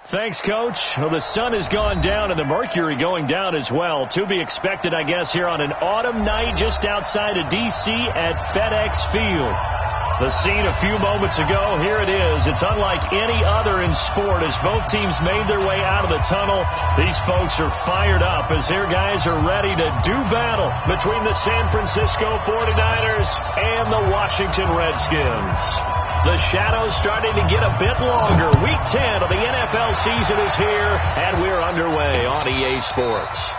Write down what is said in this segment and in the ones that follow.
Thanks, Coach. Well, the sun has gone down and the mercury going down as well. To be expected, I guess, here on an autumn night just outside of D.C. at FedEx Field. The scene a few moments ago, here it is. It's unlike any other in sport as both teams made their way out of the tunnel. These folks are fired up as their guys are ready to do battle between the San Francisco 49ers and the Washington Redskins. The shadows starting to get a bit longer. Week 10 of the NFL season is here, and we're underway on EA Sports.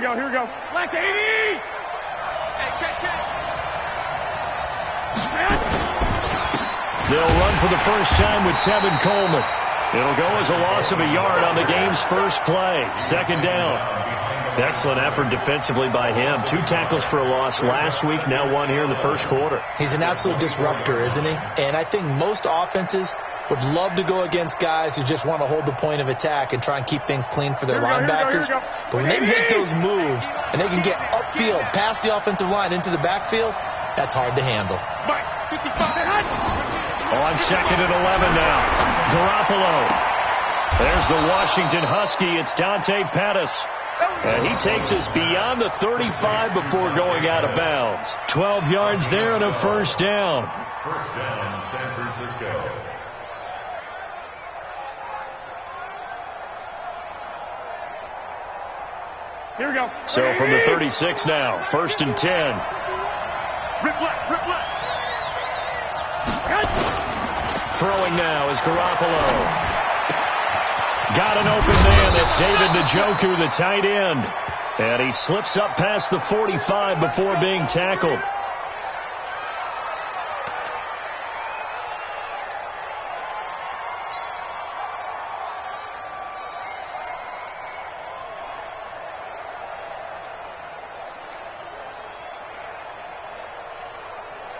Here we go. Black 80! Hey, check. They'll run for the first time with Tevin Coleman. It'll go as a loss of a yard on the game's first play. Second down. Excellent effort defensively by him. 2 tackles for a loss last week, now 1 here in the first quarter. He's an absolute disruptor, isn't he? And I think most offenses would love to go against guys who just want to hold the point of attack and try and keep things clean for their linebackers. But when they make those moves and they can get upfield, past the offensive line into the backfield, that's hard to handle. On second and 11 now. Garoppolo. There's the Washington Husky. It's Dante Pettis. And he takes us beyond the 35 before going out of bounds. 12 yards there and a first down. First down, San Francisco. Here we go. So from the 36 now, first and 10. Rip left. Throwing now is Garoppolo. Got an open man. That's David Njoku, the tight end. And he slips up past the 45 before being tackled.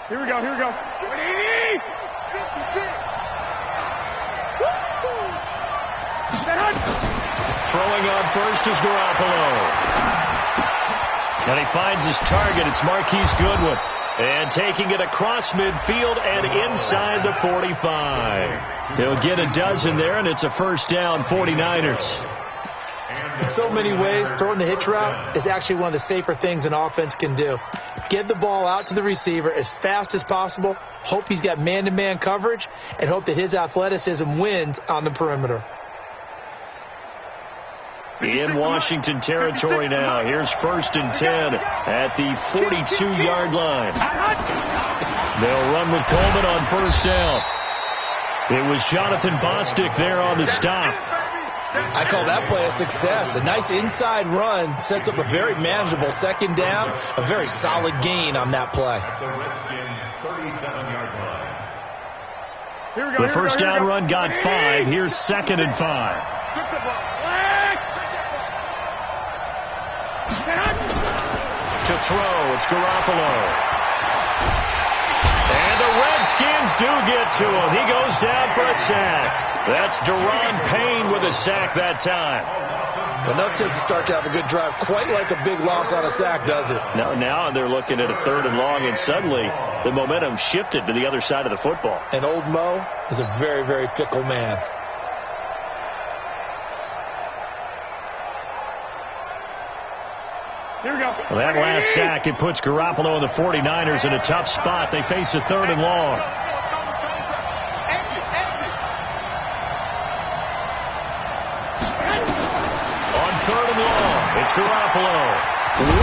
Here we go. 180! 56! Throwing on first is Garoppolo. And he finds his target. It's Marquise Goodwin. And taking it across midfield and inside the 45. He'll get a dozen there, and it's a first down, 49ers. In so many ways, throwing the hitch route is actually one of the safer things an offense can do. Get the ball out to the receiver as fast as possible, hope he's got man-to-man coverage, and hope that his athleticism wins on the perimeter. In Washington territory now. Here's first and 10 at the 42-yard line. They'll run with Coleman on first down. It was Jonathan Bostic there on the stop. I call that play a success. A nice inside run sets up a very manageable second down, a very solid gain on that play. The Redskins 37-yard line. The first down run got 5. Here's second and 5. To throw, it's Garoppolo. And the Redskins do get to him. He goes down for a sack. That's Deron Payne with a sack that time. Enough to start to have a good drive, quite like a big loss on a sack, does it? Now they're looking at a third and long, and suddenly the momentum shifted to the other side of the football. And old Mo is a very, very fickle man. Here we go. Well, that last sack, it puts Garoppolo and the 49ers in a tough spot. They face a third and long. On third and long, it's Garoppolo.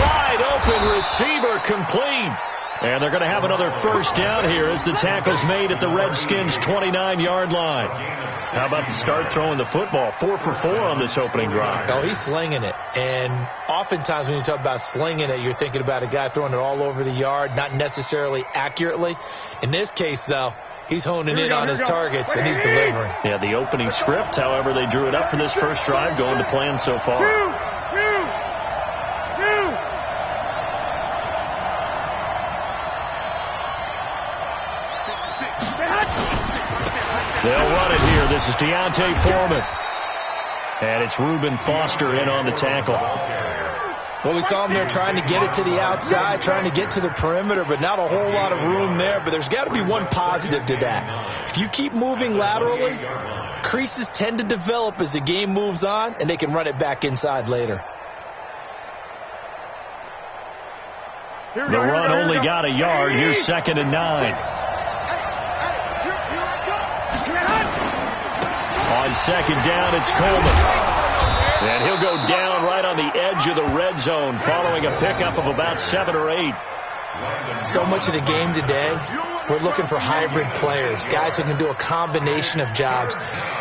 Wide open receiver, complete. And they're going to have another first down here as the tackle's made at the Redskins' 29-yard line. How about the start throwing the football? 4 for 4 on this opening drive. Oh, he's slinging it. And oftentimes when you talk about slinging it, you're thinking about a guy throwing it all over the yard, not necessarily accurately. In this case, though, he's honing in on his targets, and he's delivering. Yeah, the opening script, however, they drew it up for this first drive, going to plan so far. They'll run it here. This is Deontay Foreman. And it's Reuben Foster in on the tackle. Well, we saw him there trying to get it to the outside, trying to get to the perimeter, but not a whole lot of room there. But there's got to be one positive to that. If you keep moving laterally, creases tend to develop as the game moves on, and they can run it back inside later. The run only got a yard. Here's 2nd and 9. On 2nd down, it's Coleman. And he'll go down right on the edge of the red zone following a pickup of about 7 or 8. So much of the game today, we're looking for hybrid players, guys who can do a combination of jobs.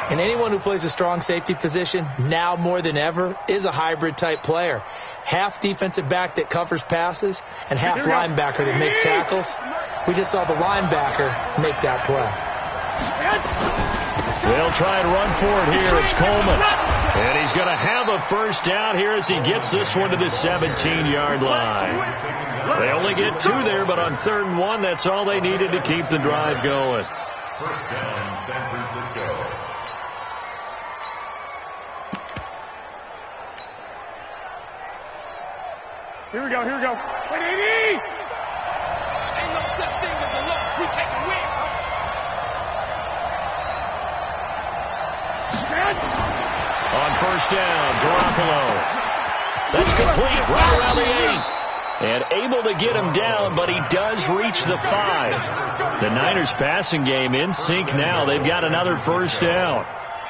And anyone who plays a strong safety position, now more than ever, is a hybrid type player. Half defensive back that covers passes and half linebacker that makes tackles. We just saw the linebacker make that play. They'll try and run for it here. It's Coleman. And he's going to have a first down here as he gets this one to the 17-yard line. They only get 2 there, but on 3rd and 1, that's all they needed to keep the drive going. First down, San Francisco. Here we go. Wait, 80! Ain't no such thing as a look. We take a win. On 1st down, Garoppolo. That's complete right around the 8. And able to get him down, but he does reach the 5. The Niners passing game in sync now. They've got another first down.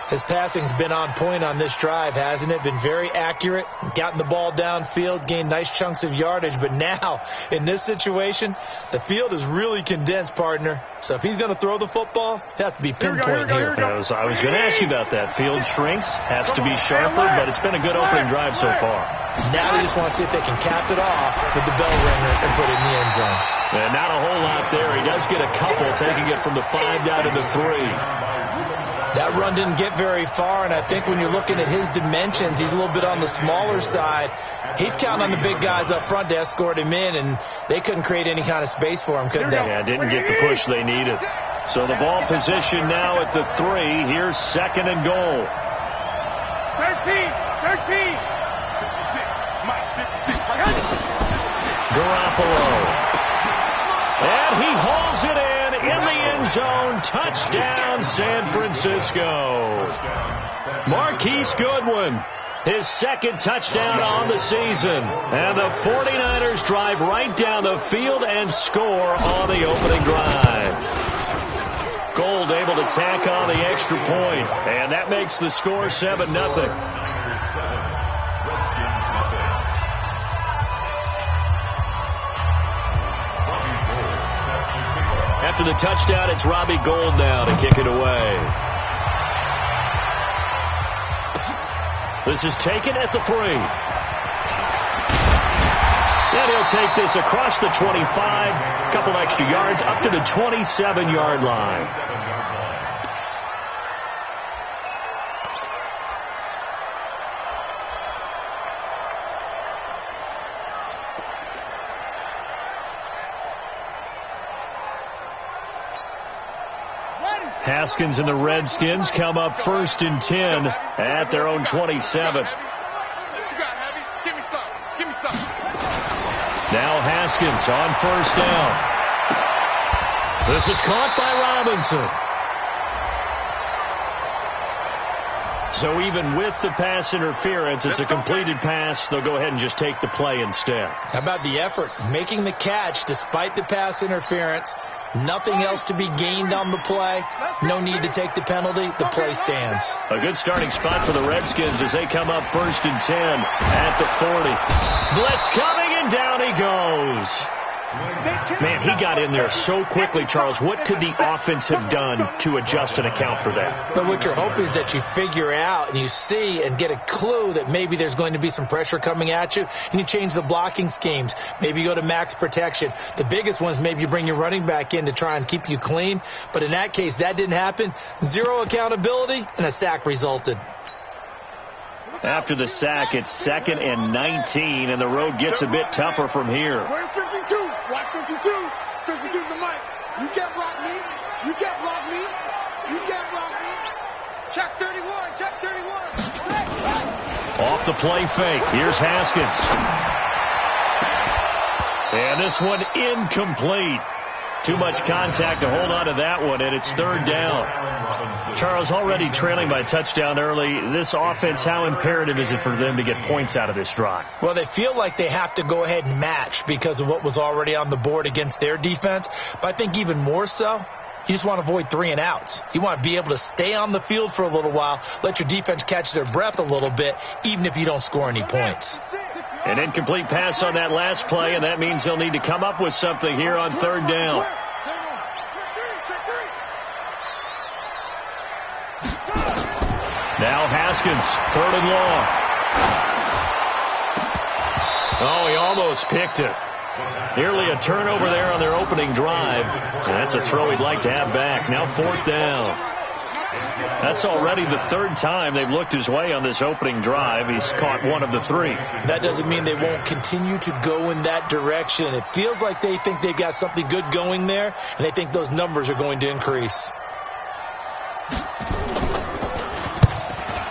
His passing's been on point on this drive, hasn't it? Been very accurate, gotten the ball downfield, gained nice chunks of yardage. But now, in this situation, the field is really condensed, partner. So if he's going to throw the football, it has to be pinpoint here. I was going to ask you about that. Field shrinks, has to be sharper, but it's been a good opening drive so far. Now they just want to see if they can cap it off with the bell ringer and put it in the end zone. And not a whole lot there. He does get a couple, taking it from the 5 down to the 3. That run didn't get very far, and I think when you're looking at his dimensions, he's a little bit on the smaller side. He's counting on the big guys up front to escort him in, and they couldn't create any kind of space for him, could they? Yeah, didn't get the push they needed. So the ball position now at the 3. Here's 2nd and goal. 13. Garoppolo. And he hauls it in the end zone. Touchdown, San Francisco. Marquise Goodwin, his 2nd touchdown on the season. And the 49ers drive right down the field and score on the opening drive. Gold able to tack on the extra point. And that makes the score 7-0. After the touchdown, it's Robbie Gould now to kick it away. This is taken at the 3. And he'll take this across the 25, a couple extra yards, up to the 27-yard line. Haskins and the Redskins come up 1st and 10 at their own 27. Now Haskins on 1st down. This is caught by Robinson. So even with the pass interference, it's a completed pass. They'll go ahead and just take the play instead. How about the effort? Making the catch despite the pass interference. Nothing else to be gained on the play. No need to take the penalty. The play stands. A good starting spot for the Redskins as they come up 1st and 10 at the 40. Blitz coming, and down he goes. Man, he got in there so quickly, Charles. What could the offense have done to adjust and account for that? But what you're hoping is that you figure out and you see and get a clue that maybe there's going to be some pressure coming at you, and you change the blocking schemes. Maybe you go to max protection. The biggest one is maybe you bring your running back in to try and keep you clean. But in that case, that didn't happen. Zero accountability, and a sack resulted. After the sack, it's 2nd and 19, and the road gets a bit tougher from here. Where's 52? Watch 52. 52's the mic. You can't block me. You can't block me. You can't block me. Check 31. Check 31. Off the play fake. Here's Haskins. And this one incomplete. Too much contact to hold on to that one, and it's third down. Charles, already trailing by a touchdown early. This offense, how imperative is it for them to get points out of this drive? Well, they feel like they have to go ahead and match because of what was already on the board against their defense. But I think even more so, you just want to avoid 3 and outs. You want to be able to stay on the field for a little while, let your defense catch their breath a little bit, even if you don't score any points. An incomplete pass on that last play, and that means they'll need to come up with something here on third down. Now Haskins, third and long. Oh, he almost picked it. Nearly a turnover there on their opening drive. That's a throw he'd like to have back. Now fourth down. That's already the third time they've looked his way on this opening drive. He's caught one of the 3. That doesn't mean they won't continue to go in that direction. It feels like they think they've got something good going there, and they think those numbers are going to increase.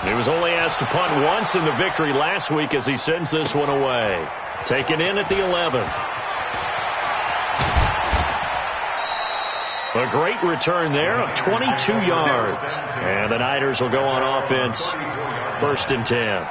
He was only asked to punt once in the victory last week as he sends this one away. Taken in at the 11. A great return there of 22 yards. And the Niners will go on offense, 1st and 10.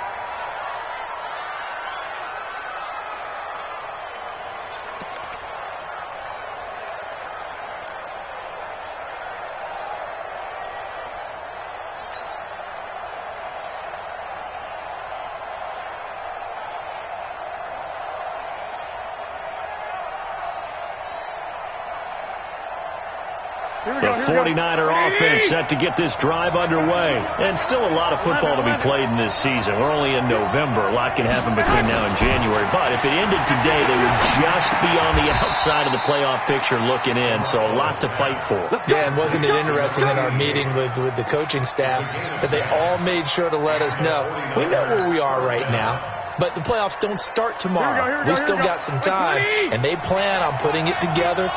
The 49er offense set to get this drive underway. And still a lot of football to be played in this season. We're only in November. A lot can happen between now and January. But if it ended today, they would just be on the outside of the playoff picture looking in. So a lot to fight for. Yeah, and wasn't it interesting in our meeting with the coaching staff that they all made sure to let us know, we know where we are right now. But the playoffs don't start tomorrow. We still got some time, and they plan on putting it together,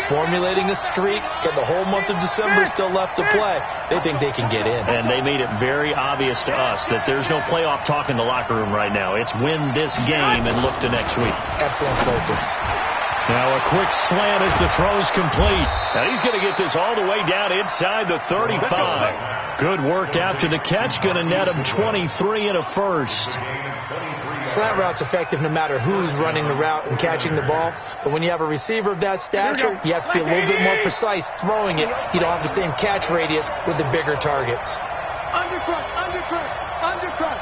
formulating a streak, and the whole month of December still left to play. They think they can get in. And they made it very obvious to us that there's no playoff talk in the locker room right now. It's win this game and look to next week. Excellent focus. Now a quick slant as the throw's complete. Now he's going to get this all the way down inside the 35. Good work after the catch. Going to net him 23 and a first. Slant route's effective no matter who's running the route and catching the ball. But when you have a receiver of that stature, you have to be a little bit more precise throwing it. You don't have the same catch radius with the bigger targets. Undercut, undercut, undercut.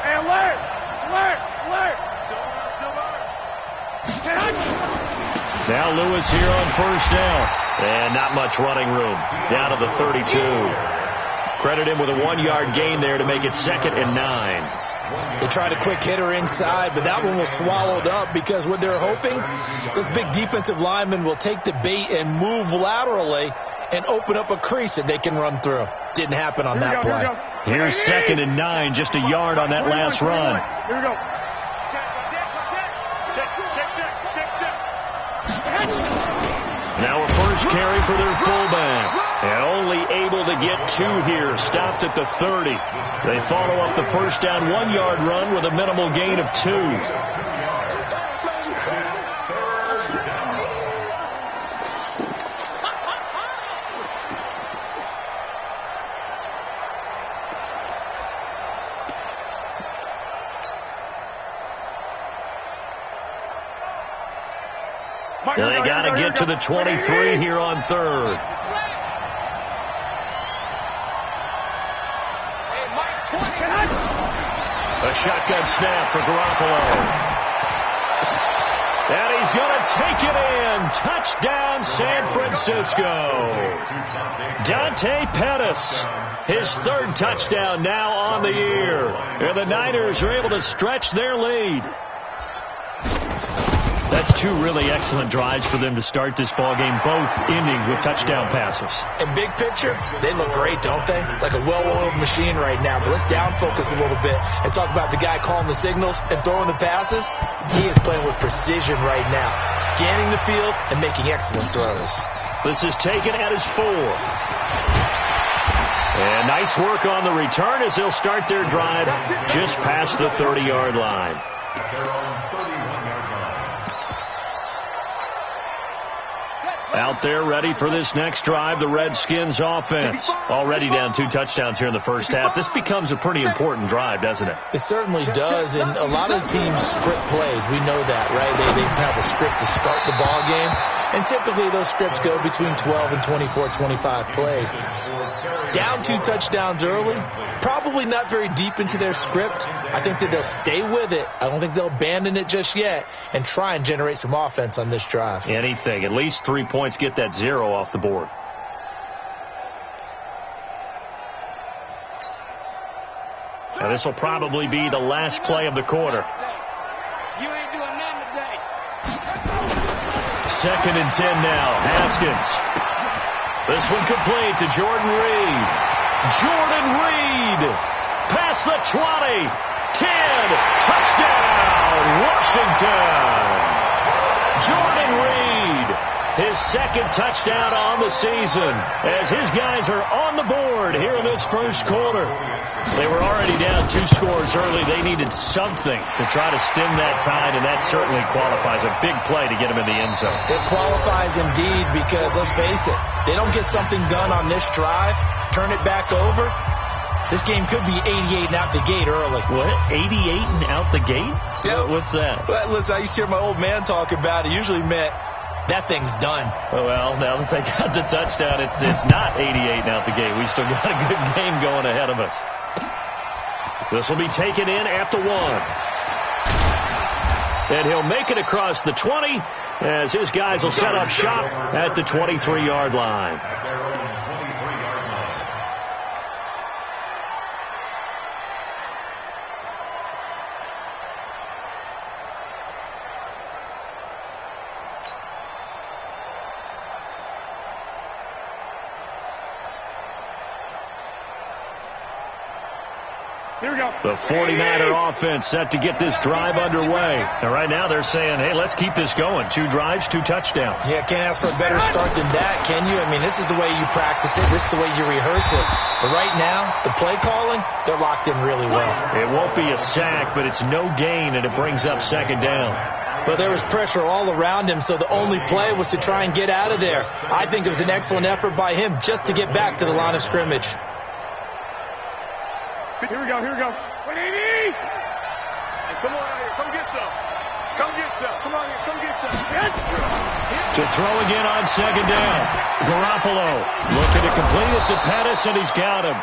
And alert, alert, alert. Now Lewis here on first down. And not much running room. Down to the 32. Credit him with a 1-yard gain there to make it 2nd and 9. They tried a quick hitter inside, but that one was swallowed up because what they're hoping, this big defensive lineman will take the bait and move laterally and open up a crease that they can run through. Didn't happen on that play. Here's 2nd and 9, just a yard on that last run. Here we go. Now a first carry for their fullback. And only able to get 2 here. Stopped at the 30. They follow up the first down 1-yard run with a minimal gain of 2. And they got to get to the 23 here on third. A shotgun snap for Garoppolo. And he's going to take it in. Touchdown, San Francisco. Dante Pettis, his 3rd touchdown now on the year. And the Niners are able to stretch their lead. The That's two really excellent drives for them to start this ball game, both ending with touchdown passes. And big picture, they look great, don't they? Like a well-oiled machine right now. But let's down focus a little bit and talk about the guy calling the signals and throwing the passes. He is playing with precision right now, scanning the field and making excellent throws. This is taken at his 4. And nice work on the return as they'll start their drive just past the 30-yard line. Out there ready for this next drive, the Redskins offense. Already down 2 touchdowns here in the first half. This becomes a pretty important drive, doesn't it? It certainly does, and a lot of teams script plays. We know that, right? They have a script to start the ball game, and typically those scripts go between 12 and 24, 25 plays. Down 2 touchdowns early, probably not very deep into their script. I think that they'll stay with it. I don't think they'll abandon it just yet and try and generate some offense on this drive. Anything. At least 3 points, get that 0 off the board. Now this will probably be the last play of the quarter. You ain't doing nothing today. 2nd and 10 now. Haskins. This one complete to Jordan Reed. Jordan Reed. Past the 20. 10. Touchdown, Washington. Jordan Reed. His 2nd touchdown on the season as his guys are on the board here in this first quarter. They were already down 2 scores early. They needed something to try to stem that tide, and that certainly qualifies. A big play to get them in the end zone. It qualifies indeed because, let's face it, they don't get something done on this drive, turn it back over, this game could be 88 and out the gate early. What? 88 and out the gate? Yeah. What's that? Well, listen, I used to hear my old man talk about it. Usually meant that thing's done. Well, now that they got the touchdown, it's not 88 and out the gate. We still got a good game going ahead of us. This will be taken in at the 1. And he'll make it across the 20 as his guys will set up shop at the 23-yard line. Here we go. The 49er offense set to get this drive underway. And right now they're saying, hey, let's keep this going. 2 drives, 2 touchdowns. Yeah, can't ask for a better start than that, can you? I mean, this is the way you practice it. This is the way you rehearse it. But right now, the play calling, they're locked in really well. It won't be a sack, but it's no gain, and it brings up 2nd down. But there was pressure all around him, so the only play was to try and get out of there. I think it was an excellent effort by him just to get back to the line of scrimmage. Here we go. 180. Hey, come on out here. Come get some. Come get some. Come on here. Come get some. Yes. To throw again on 2nd down. Garoppolo looking to complete it to Pettis, and he's got him.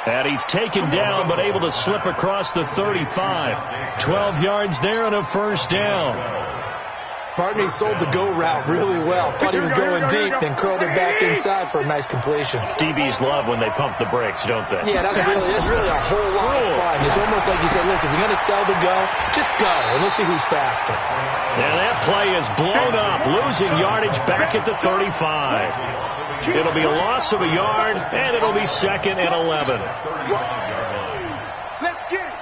And he's taken down, but able to slip across the 35. 12 yards there and a first down. Partner sold the go route really well. Thought he was going deep, then curled it back inside for a nice completion. DBs love when they pump the brakes, don't they? Yeah, that's really a whole lot of fun. It's almost like you said, listen, if you're going to sell the go, just go, and let's see who's faster. And that play is blown up, losing yardage back at the 35. It'll be a loss of a yard, and it'll be 2nd and 11. Let's get it.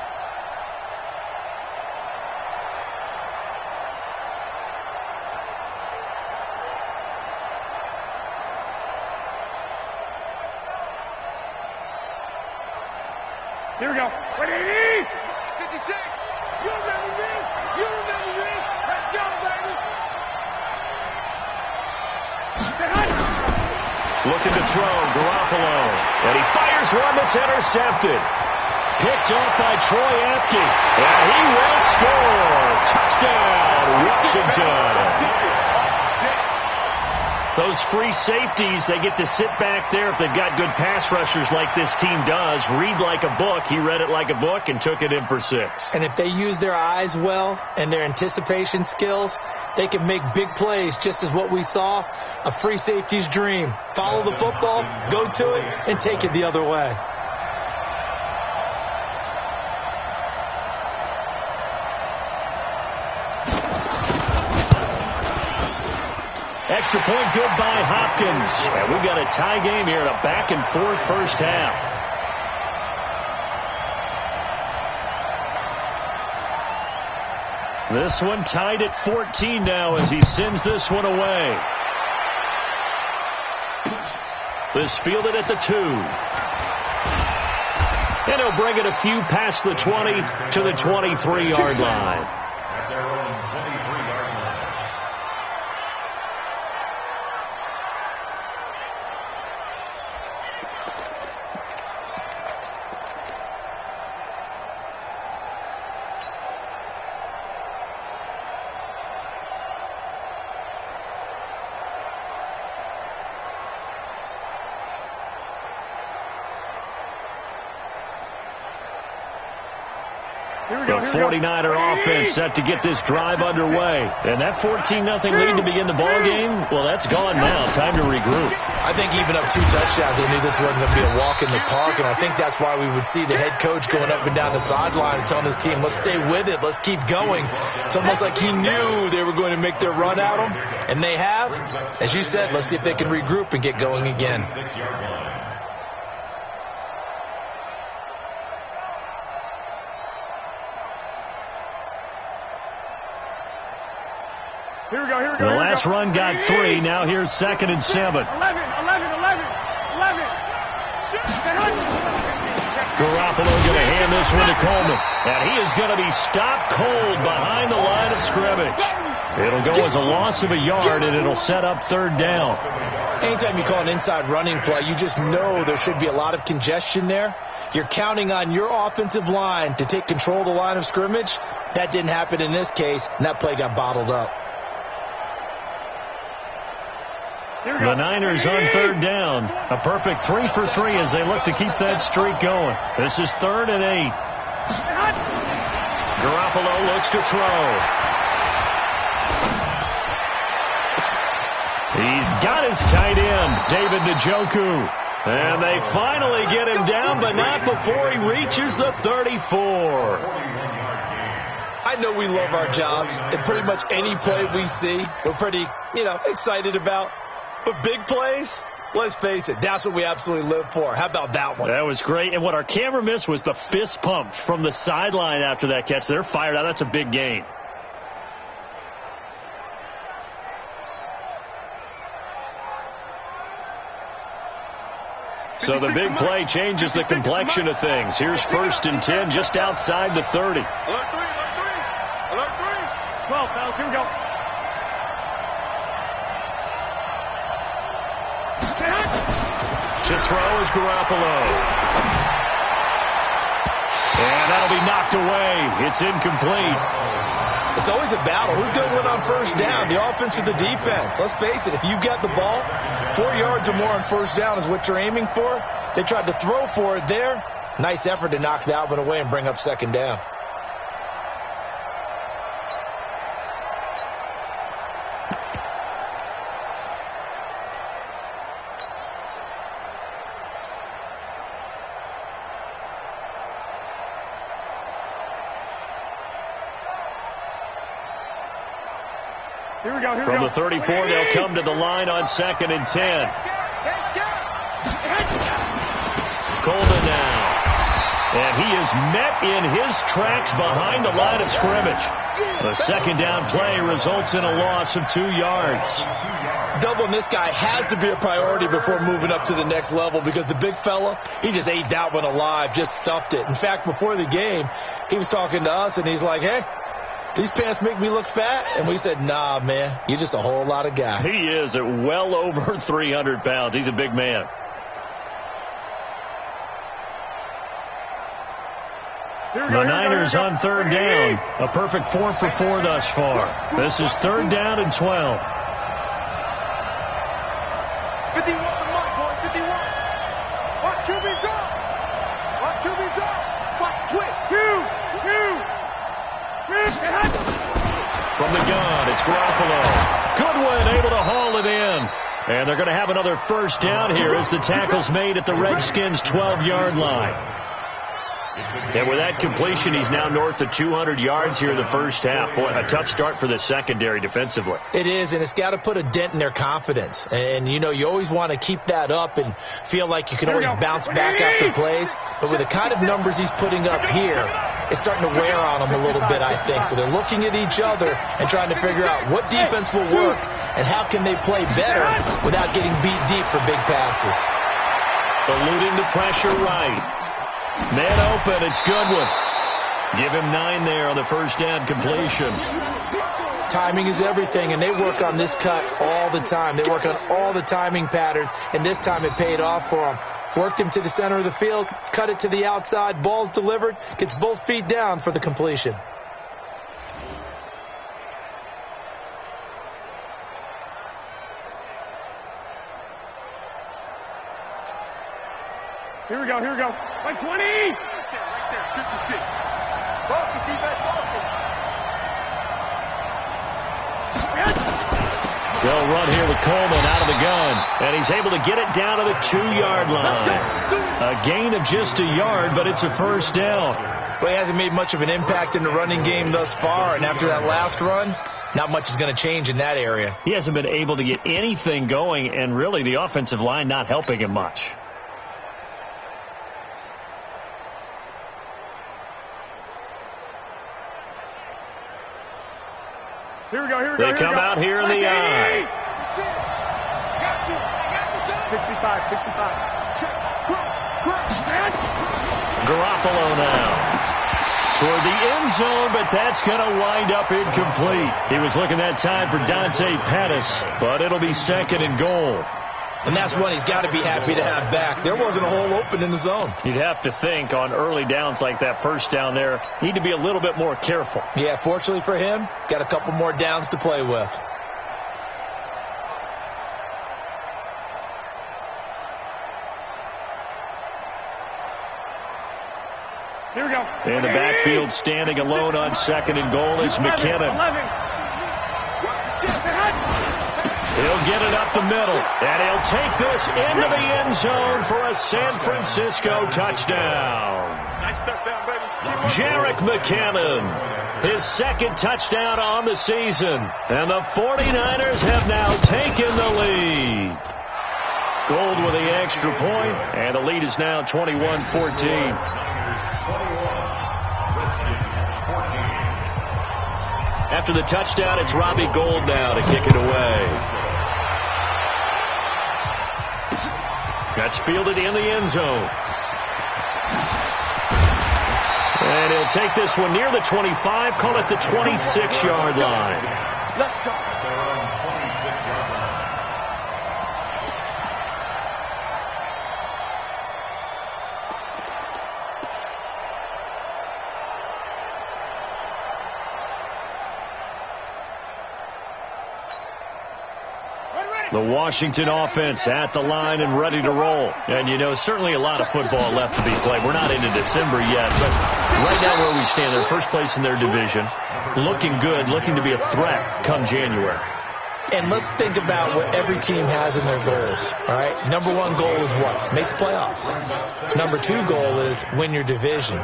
Here we go. 180. 56. You remember me. You remember me. Let's go, baby. Looking to throw, Garoppolo. And he fires one that's intercepted. Picked off by Troy Apke. And he will score. Touchdown, Washington. Those free safeties, they get to sit back there if they've got good pass rushers like this team does. Read like a book. He read it like a book and took it in for 6. And if they use their eyes well and their anticipation skills, they can make big plays, just as what we saw, a free safety's dream. Follow the football, go to it, and take it the other way. extra point good by Hopkins. And we've got a tie game here in a back-and-forth first half. This one tied at 14 now as he sends this one away. This fielded at the 2. And he'll bring it a few past the 20 to the 23-yard line. At their own 23-yard line. The 49er offense set to get this drive underway. And that 14-0 lead to begin the ball game, well, that's gone now. Time to regroup. I think even up 2 touchdowns, they knew this wasn't going to be a walk in the park, and I think that's why we would see the head coach going up and down the sidelines telling his team, let's stay with it, let's keep going. It's almost like he knew they were going to make their run at him, and they have. As you said, let's see if they can regroup and get going again. Here we go. The last run got 3. Now here's 2nd and 7. 11. Garoppolo going to hand this one to Coleman. And he is going to be stopped cold behind the line of scrimmage. It'll go as a loss of a yard, and it'll set up 3rd down. Anytime you call an inside running play, you just know there should be a lot of congestion there. You're counting on your offensive line to take control of the line of scrimmage. That didn't happen in this case, and that play got bottled up. The Niners on 3rd down. A perfect 3 for 3 as they look to keep that streak going. This is 3rd and 8. Garoppolo looks to throw. He's got his tight end, David Njoku. And they finally get him down, but not before he reaches the 34. I know we love our jobs, and pretty much any play we see, we're pretty, excited about. But big plays, let's face it, that's what we absolutely live for. How about that one? That was great. And what our camera missed was the fist pump from the sideline after that catch. They're fired out. That's a big gain. So the big play changes the complexion of things. Here's 1st and 10 just outside the 30. Alert 3. 12, fellas, here we go. To throw is Garoppolo. And that'll be knocked away. It's incomplete. It's always a battle. Who's going to win on 1st down, the offense or the defense? Let's face it, if you've got the ball, 4 yards or more on 1st down is what you're aiming for. They tried to throw for it there. Nice effort to knock that one away and bring up 2nd down. From the 34, they'll come to the line on 2nd and 10. Coleman now. And he is met in his tracks behind the line of scrimmage. The 2nd down play results in a loss of 2 yards. Doubling this guy has to be a priority before moving up to the next level because the big fella, he just ate that one alive, just stuffed it. In fact, before the game, he was talking to us, and he's like, hey, these pants make me look fat? And we said, nah, man, you're just a whole lot of guy. He is at well over 300 pounds. He's a big man. The Niners on 3rd down. A perfect 4 for 4 thus far. This is 3rd down and 12. 51 to Mike, boy, 51. Watch QB drop. Watch QB drop. Watch twitch. 2. From the gun, it's Garoppolo. Goodwin able to haul it in. And they're going to have another 1st down here as the tackle's made at the Redskins' 12-yard line. And with that completion, he's now north of 200 yards here in the first half. Boy, a tough start for the secondary defensively. It is, and it's got to put a dent in their confidence. And, you know, you always want to keep that up and feel like you can always bounce back after plays. But with the kind of numbers he's putting up here, it's starting to wear on them a little bit, I think. So they're looking at each other and trying to figure out what defense will work and how can they play better without getting beat deep for big passes. Eluding the pressure right. Man open, it's Goodwin. Give him 9 there on the first down completion. Timing is everything, and they work on this cut all the time. They work on all the timing patterns, and this time it paid off for them. Worked him to the center of the field, cut it to the outside, ball's delivered, gets both feet down for the completion. Here we go. Like 20! Right there, 56. Focus, defense, focus. They'll run here with Coleman out of the gun, and he's able to get it down to the 2-yard line. A gain of just a yard, but it's a first down. Well, he hasn't made much of an impact in the running game thus far, and after that last run, not much is going to change in that area. He hasn't been able to get anything going, and really the offensive line not helping him much. Here we go. They come out here in the eye. 65. Garoppolo now. Toward the end zone, but that's going to wind up incomplete. He was looking that time for Dante Pettis, but it'll be second and goal. And that's one he's got to be happy to have back. There wasn't a hole open in the zone. You'd have to think on early downs like that first down there, need to be a little bit more careful. Yeah, fortunately for him, got a couple more downs to play with. Here we go. In the backfield, standing alone on second and goal is McKinnon. 11. He'll get it up the middle, and he'll take this into the end zone for a San Francisco touchdown. Nice touchdown, baby. Jerick McKinnon, his second touchdown on the season, and the 49ers have now taken the lead. Gold with the extra point, and the lead is now 21-14. After the touchdown, it's Robbie Gould now to kick it away. That's fielded in the end zone. And he'll take this one near the 25, call it the 26-yard line. Let's go. The Washington offense at the line and ready to roll. And, you know, certainly a lot of football left to be played. We're not into December yet, but right now where we stand, they're first place in their division. Looking good, looking to be a threat come January. And let's think about what every team has in their goals, all right? Number one goal is what? Make the playoffs. Number two goal is win your division.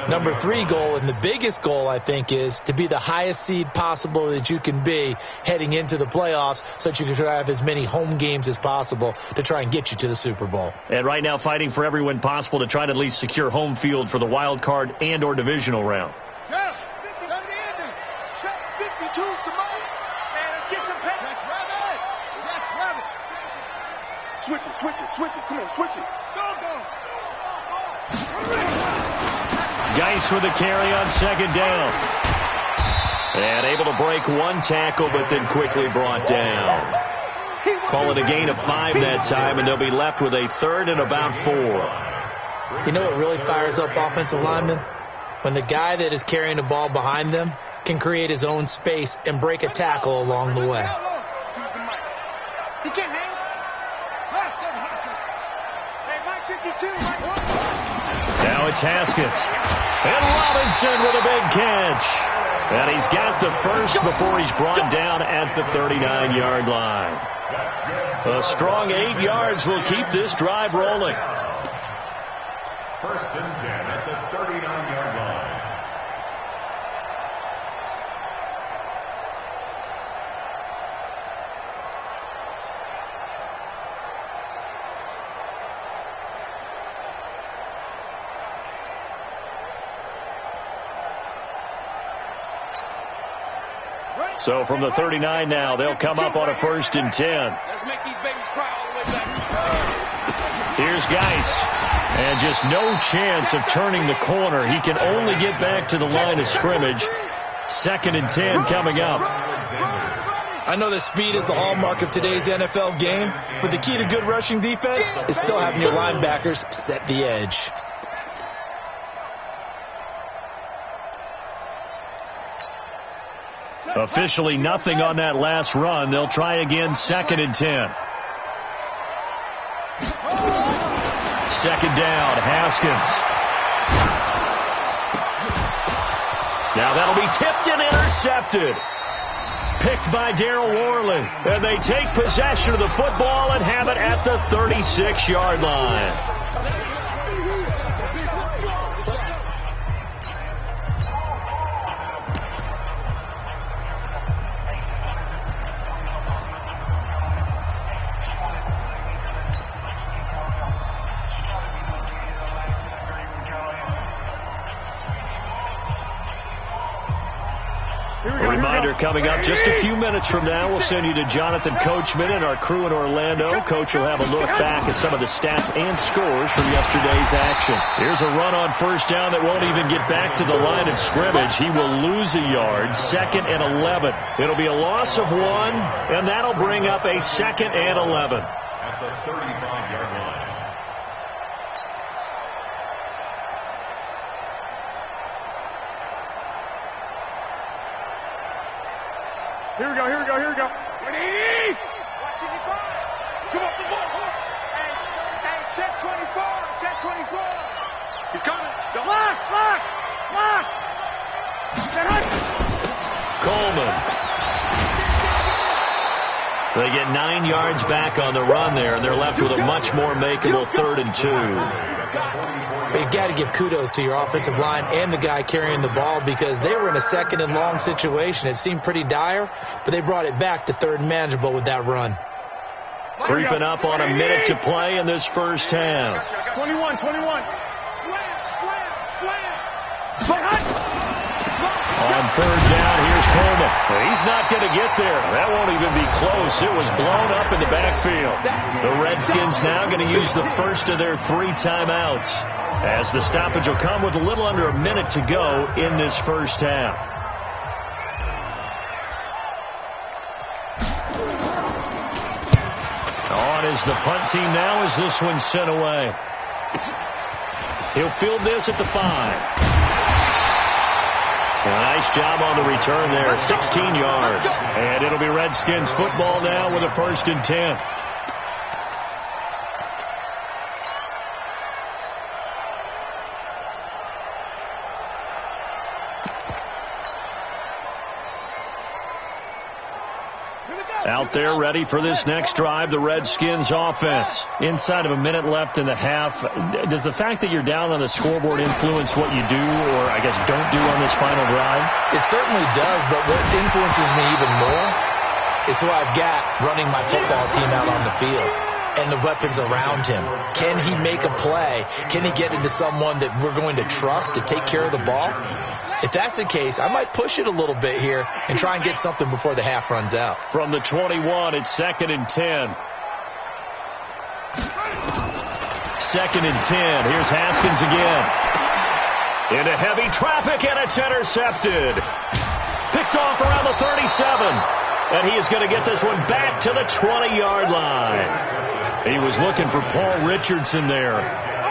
Number three goal, and the biggest goal, I think, is to be the highest seed possible that you can be heading into the playoffs so that you can try to have as many home games as possible to try and get you to the Super Bowl. And right now fighting for every win possible to try to at least secure home field for the wild card and or divisional round. Yeah, 50 to the ending. Check 52 to Mike. Man, let's get some pace. Let's run it. Let's run it. Switch it. Come on, switch it. Go. Geis with the carry on second down. And able to break one tackle, but then quickly brought down. Call it a gain of 5 that time, and they'll be left with a third and about 4. You know what really fires up offensive linemen? When the guy that is carrying the ball behind them can create his own space and break a tackle along the way. He can't hang. Hey, Mike 52, Mike 1. Now it's Haskins. And Robinson with a big catch. And he's got the first before he's brought down at the 39-yard line. A strong 8 yards will keep this drive rolling. First and 10 at the 39-yard line. So from the 39 now, they'll come up on a first and 10. Let's make these babies cry all the way back. Here's Geis. And just no chance of turning the corner. He can only get back to the line of scrimmage. Second and 10 coming up. I know that speed is the hallmark of today's NFL game, but the key to good rushing defense is still having your linebackers set the edge. Officially nothing on that last run. They'll try again, second and 10. Second down, Haskins. Now that'll be tipped and intercepted. Picked by Darryl Worley. And they take possession of the football and have it at the 36-yard line. Reminder coming up just a few minutes from now. We'll send you to Jonathan Coachman and our crew in Orlando. Coach will have a look back at some of the stats and scores from yesterday's action. Here's a run on first down that won't even get back to the line of scrimmage. He will lose a yard. Second and 11. It'll be a loss of 1, and that'll bring up a second and 11. At the 35-yard line. Here we go. 180! Watching you fire. Come on, the ball. Hey, check 24. He's coming. Lock. Coleman. They get 9 yards back on the run there, and they're left with a much more makeable 3rd and 2. But you got to give kudos to your offensive line and the guy carrying the ball because they were in a second and long situation. It seemed pretty dire, but they brought it back to 3rd and manageable with that run. Creeping up on a minute to play in this first half. 21. Slam. On 3rd down, here's Coleman. He's not going to get there. That won't even be close. It was blown up in the backfield. The Redskins now going to use the first of their 3 timeouts, as the stoppage will come with a little under a minute to go in this first half. On is the punt team now as this one's sent away. He'll field this at the 5. A nice job on the return there, 16 yards. And it'll be Redskins football now with a 1st and 10. Out there ready for this next drive, the Redskins offense. Inside of a minute left in the half. Does the fact that you're down on the scoreboard influence what you do, or I guess don't do on this final drive? It certainly does, but what influences me even more is who I've got running my football team out on the field and the weapons around him. Can he make a play? Can he get into someone that we're going to trust to take care of the ball? If that's the case, I might push it a little bit here and try and get something before the half runs out. From the 21, it's 2nd and 10. 2nd and 10. Here's Haskins again. Into heavy traffic, and it's intercepted. Picked off around the 37. And he is going to get this one back to the 20-yard line. He was looking for Paul Richardson there.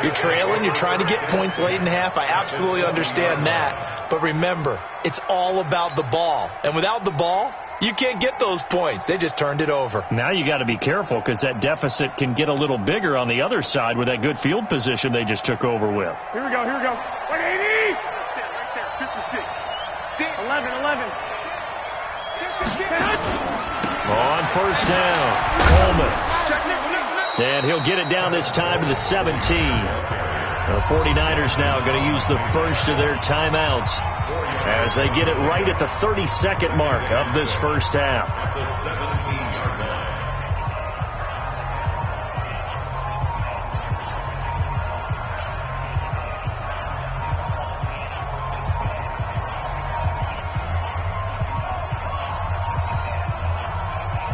You're trailing. You're trying to get points late in half. I absolutely understand that. But remember, it's all about the ball. And without the ball, you can't get those points. They just turned it over. Now you got to be careful because that deficit can get a little bigger on the other side with that good field position they just took over with. Here we go. 180! Right there, 56. 11. On first down, Coleman. And he'll get it down this time to the 17. The 49ers now going to use the first of their timeouts as they get it right at the 32nd mark of this first half. The 17-yard line.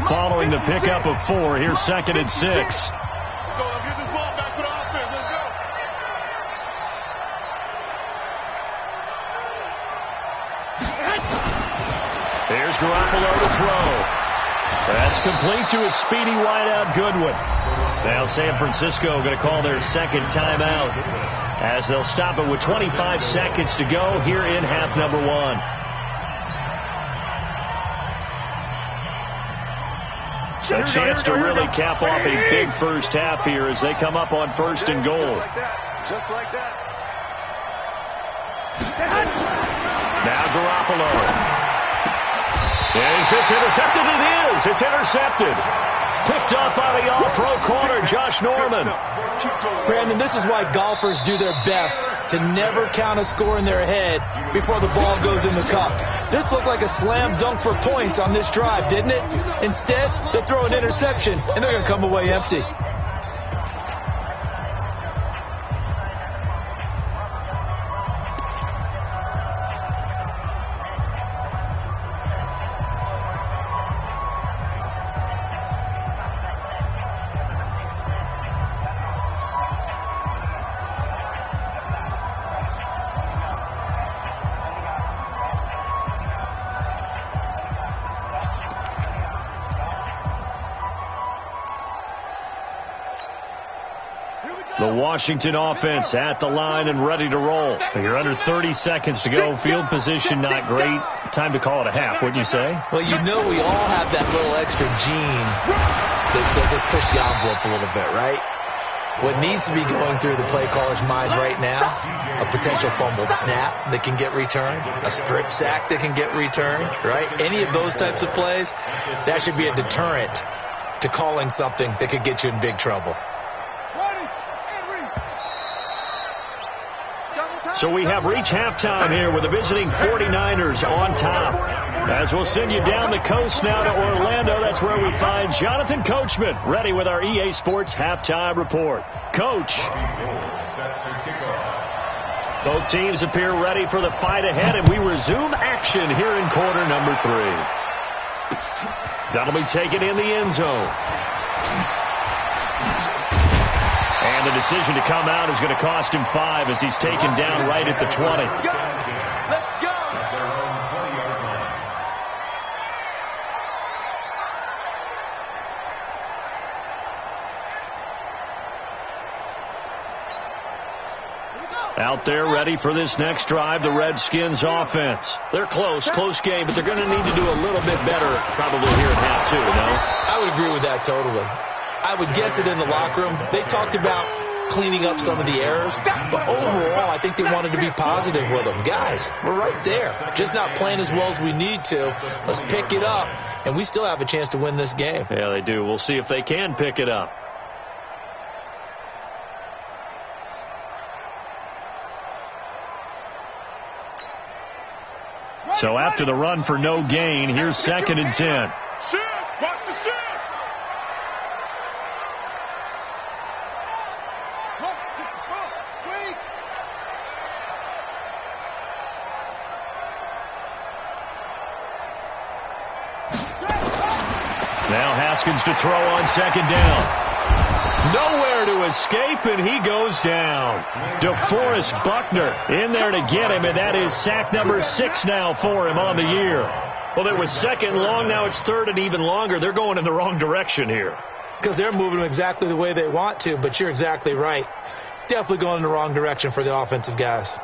Following the pickup of 4, here's 2nd and 6. Let's go. Let's get this ball back for the offense. Let's go. Here's Garoppolo to throw. That's complete to his speedy wideout Goodwin. Now San Francisco going to call their second timeout as they'll stop it with 25 seconds to go here in half number 1. A chance to really cap off a big first half here as they come up on 1st and goal. Just like that. Just like that. Now Garoppolo. Is this intercepted? It is. It's intercepted. Picked up by the all-pro corner, Josh Norman. Brandon, this is why golfers do their best to never count a score in their head before the ball goes in the cup. This looked like a slam dunk for points on this drive, didn't it? Instead, they throw an interception, and they're going to come away empty. The Washington offense at the line and ready to roll. You're under 30 seconds to go. Field position not great. Time to call it a half, wouldn't you say? Well, you know we all have that little extra gene that says let's push the envelope a little bit, right? What needs to be going through the play caller's minds right now, a potential fumbled snap that can get returned, a strip sack that can get returned, right? Any of those types of plays, that should be a deterrent to calling something that could get you in big trouble. So we have reached halftime here with the visiting 49ers on top. As we'll send you down the coast now to Orlando, that's where we find Jonathan Coachman, ready with our EA Sports halftime report. Coach. Both teams appear ready for the fight ahead, and we resume action here in quarter number 3. That'll be taken in the end zone. And the decision to come out is going to cost him 5 as he's taken down right at the 20. Let's go. Out there ready for this next drive, the Redskins offense. They're close game, but they're going to need to do a little bit better probably here in half 2, no? I would agree with that totally. I would guess it in the locker room. They talked about cleaning up some of the errors, but overall, I think they wanted to be positive with them. Guys, we're right there. Just not playing as well as we need to. Let's pick it up, and we still have a chance to win this game. Yeah, they do. We'll see if they can pick it up. So after the run for no gain, here's 2nd and 10. Watch the shift. Now Haskins to throw on 2nd down. Nowhere to escape, and he goes down. DeForest Buckner in there to get him, and that is sack number 6 now for him on the year. Well, it was 2nd long, now it's 3rd and even longer. They're going in the wrong direction here. Because they're moving exactly the way they want to, but you're exactly right. Definitely going in the wrong direction for the offensive guys.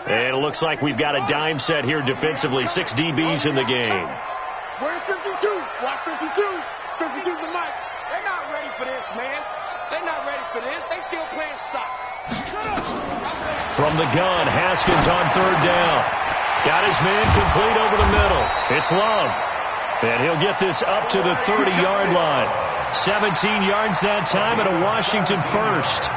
And it looks like we've got a dime set here defensively. 6 DBs in the game. Where's 52? Watch 52. 52's the mic. They're not ready for this, man. They're not ready for this. They still playing soccer. From the gun, Haskins on 3rd down. Got his man complete over the middle. It's Love. And he'll get this up to the 30-yard line. 17 yards that time, and a Washington first.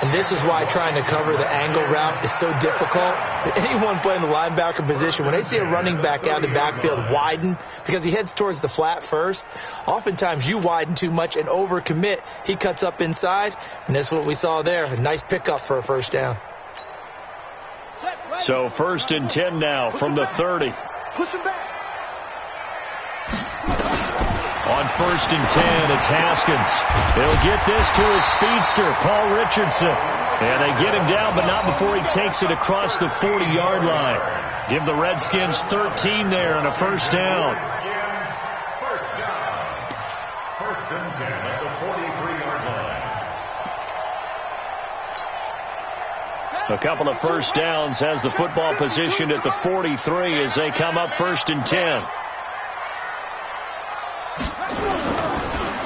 And this is why trying to cover the angle route is so difficult. Anyone playing the linebacker position, when they see a running back out of the backfield widen, because he heads towards the flat first, oftentimes you widen too much and overcommit. He cuts up inside, and that's what we saw there. A nice pickup for a first down. So 1st and 10 now from the 30. Push him back. On 1st and 10, it's Haskins. He'll get this to his speedster, Paul Richardson. And they get him down, but not before he takes it across the 40-yard line. Give the Redskins 13 there and a first down. First down. 1st and 10 at the 43-yard line. A couple of first downs has the football position at the 43 as they come up 1st and 10.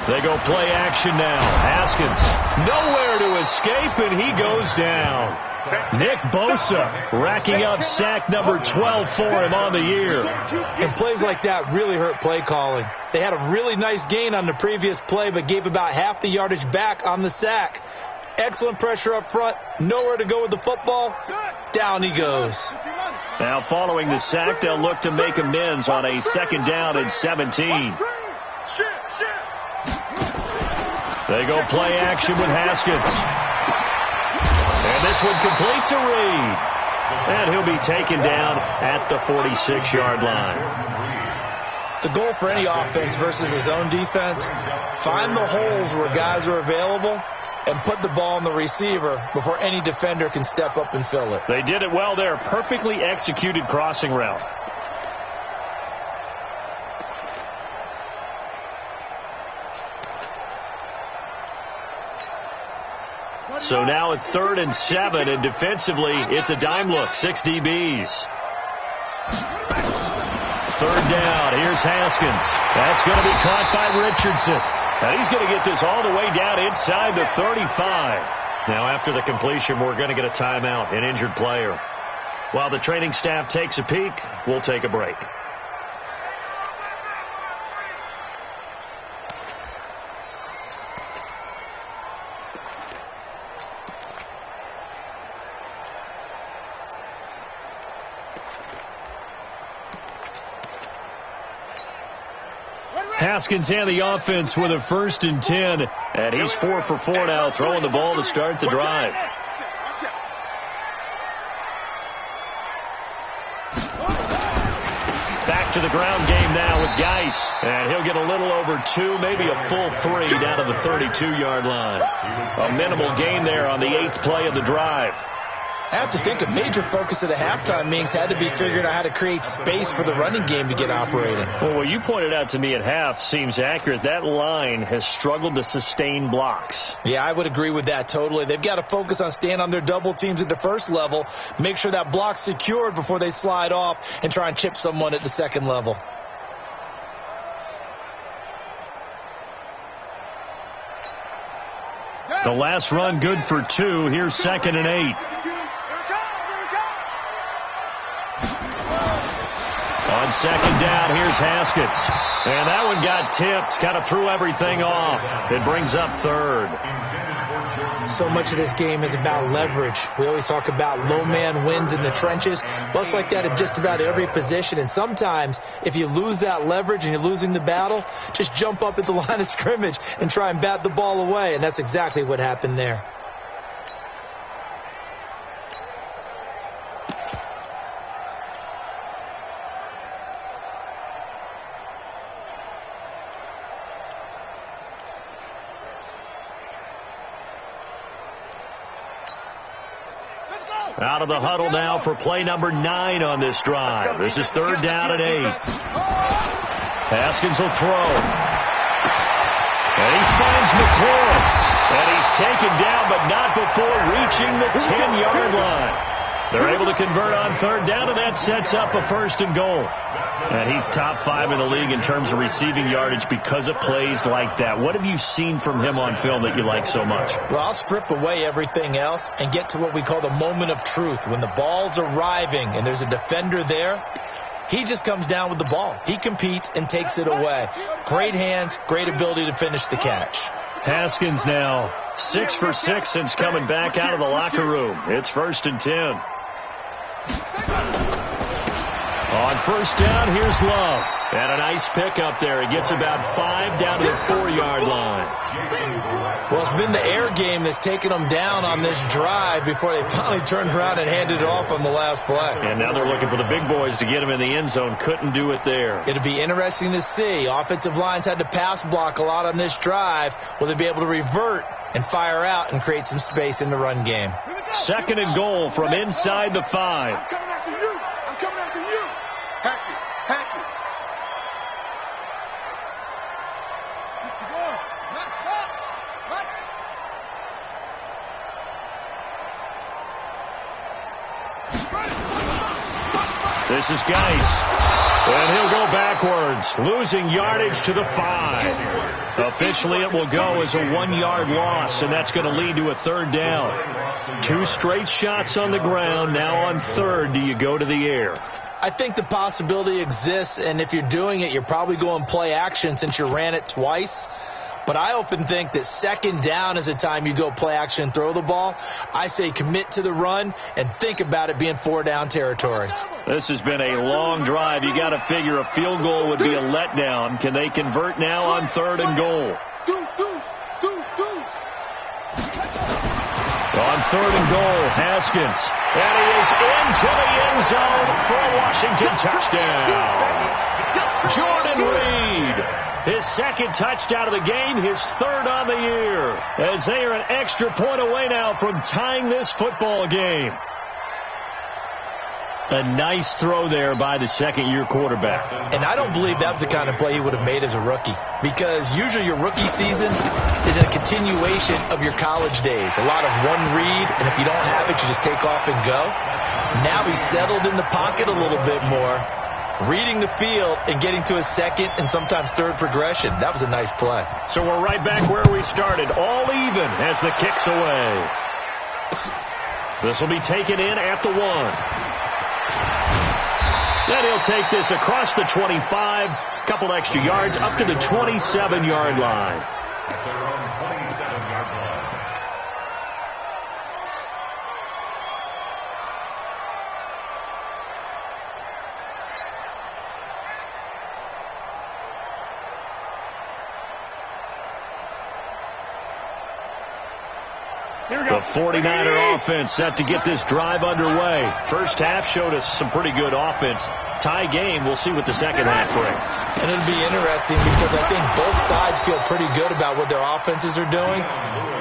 They go play action now. Haskins nowhere to escape, and he goes down. Nick Bosa racking up sack number 12 for him on the year. And plays like that really hurt play calling. They had a really nice gain on the previous play, but gave about half the yardage back on the sack. Excellent pressure up front. Nowhere to go with the football. Down he goes. Now following the sack, they'll look to make amends on a 2nd down and 17. They go play action with Haskins. And this one complete to Reed. And he'll be taken down at the 46-yard line. The goal for any offense versus his own defense, find the holes where guys are available and put the ball on the receiver before any defender can step up and fill it. They did it well there. Perfectly executed crossing route. So now at 3rd and 7, and defensively, it's a dime look. 6 DBs. 3rd down. Here's Haskins. That's going to be caught by Richardson. And he's going to get this all the way down inside the 35. Now after the completion, we're going to get a timeout, an injured player. While the training staff takes a peek, we'll take a break. Haskins and the offense with a 1st and 10. And he's 4 for 4 now, throwing the ball to start the drive. Back to the ground game now with Geis. And he'll get a little over 2, maybe a full 3 down to the 32-yard line. A minimal gain there on the 8th play of the drive. I have to think a major focus of the halftime meetings had to be figuring out how to create space for the running game to get operating. Well, what you pointed out to me at half seems accurate. That line has struggled to sustain blocks. Yeah, I would agree with that totally. They've got to focus on staying on their double teams at the first level, make sure that block's secured before they slide off and try and chip someone at the second level. The last run good for 2. Here's 2nd and 8. On 2nd down, here's Haskins. And that one got tipped, kind of threw everything off. It brings up 3rd. So much of this game is about leverage. We always talk about low man wins in the trenches. Well, it's like that in just about every position. And sometimes, if you lose that leverage and you're losing the battle, just jump up at the line of scrimmage and try and bat the ball away. And that's exactly what happened there. Out of the huddle now for play number 9 on this drive. This is 3rd down and 8. Haskins will throw. And he finds McCord. And he's taken down, but not before reaching the 10-yard line. They're able to convert on 3rd down, and that sets up a 1st and goal. And he's top 5 in the league in terms of receiving yardage because of plays like that. What have you seen from him on film that you like so much? Well, I'll strip away everything else and get to what we call the moment of truth. When the ball's arriving and there's a defender there, He just comes down with the ball. He competes and takes it away. Great hands, great ability to finish the catch. Haskins now 6 for 6 since coming back out of the locker room. It's 1st and 10. On 1st down, here's Love. And a nice pickup there. He gets about 5 down to the 4-yard line. Well, it's been the air game that's taken them down on this drive before they finally turned around and handed it off on the last play. And now they're looking for the big boys to get him in the end zone. Couldn't do it there. It'll be interesting to see. Offensive lines had to pass block a lot on this drive. Will they be able to revert and fire out and create some space in the run game? 2nd and goal from inside the 5. I'm coming after you. I'm coming after you. Patch it. Patch it. This is Geis. And he'll go backwards, losing yardage to the 5. Officially, it will go as a 1-yard loss, and that's going to lead to a 3rd down. 2 straight shots on the ground. Now on 3rd, do you go to the air? I think the possibility exists, and if you're doing it, you're probably going play action since you ran it twice. But I often think that 2nd down is the time you go play action and throw the ball. I say commit to the run and think about it being 4-down territory. This has been a long drive. You got to figure a field goal would be a letdown. Can they convert now on 3rd and goal? On 3rd and goal, Haskins. And he is into the end zone for a Washington touchdown. Jordan Reed. His 2nd touchdown of the game, his 3rd on the year. As they are an extra point away now from tying this football game. A nice throw there by the 2nd-year quarterback. And I don't believe that was the kind of play he would have made as a rookie. Because usually your rookie season is a continuation of your college days. A lot of one read, and if you don't have it, you just take off and go. Now he's settled in the pocket a little bit more, reading the field and getting to his 2nd and sometimes 3rd progression. That was a nice play. So we're right back where we started, all even as the kick's away. This will be taken in at the 1. Then he'll take this across the 25, couple extra yards up to the 27-yard line. At their own 27-yard line. The 49er offense set to get this drive underway. First half showed us some pretty good offense. Tie game. We'll see what the second half brings. And it'll be interesting because I think both sides feel pretty good about what their offenses are doing.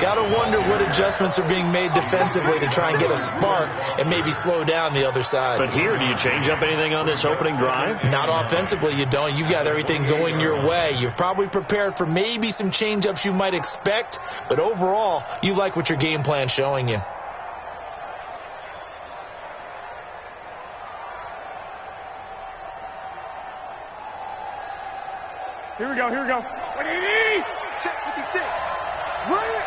Got to wonder what adjustments are being made defensively to try and get a spark and maybe slow down the other side. But here, do you change up anything on this opening drive? Not offensively, you don't. You've got everything going your way. You've probably prepared for maybe some change-ups you might expect, but overall, you like what your game plan's showing you. Here we go, here we go. What do you need? Check 56. Run it.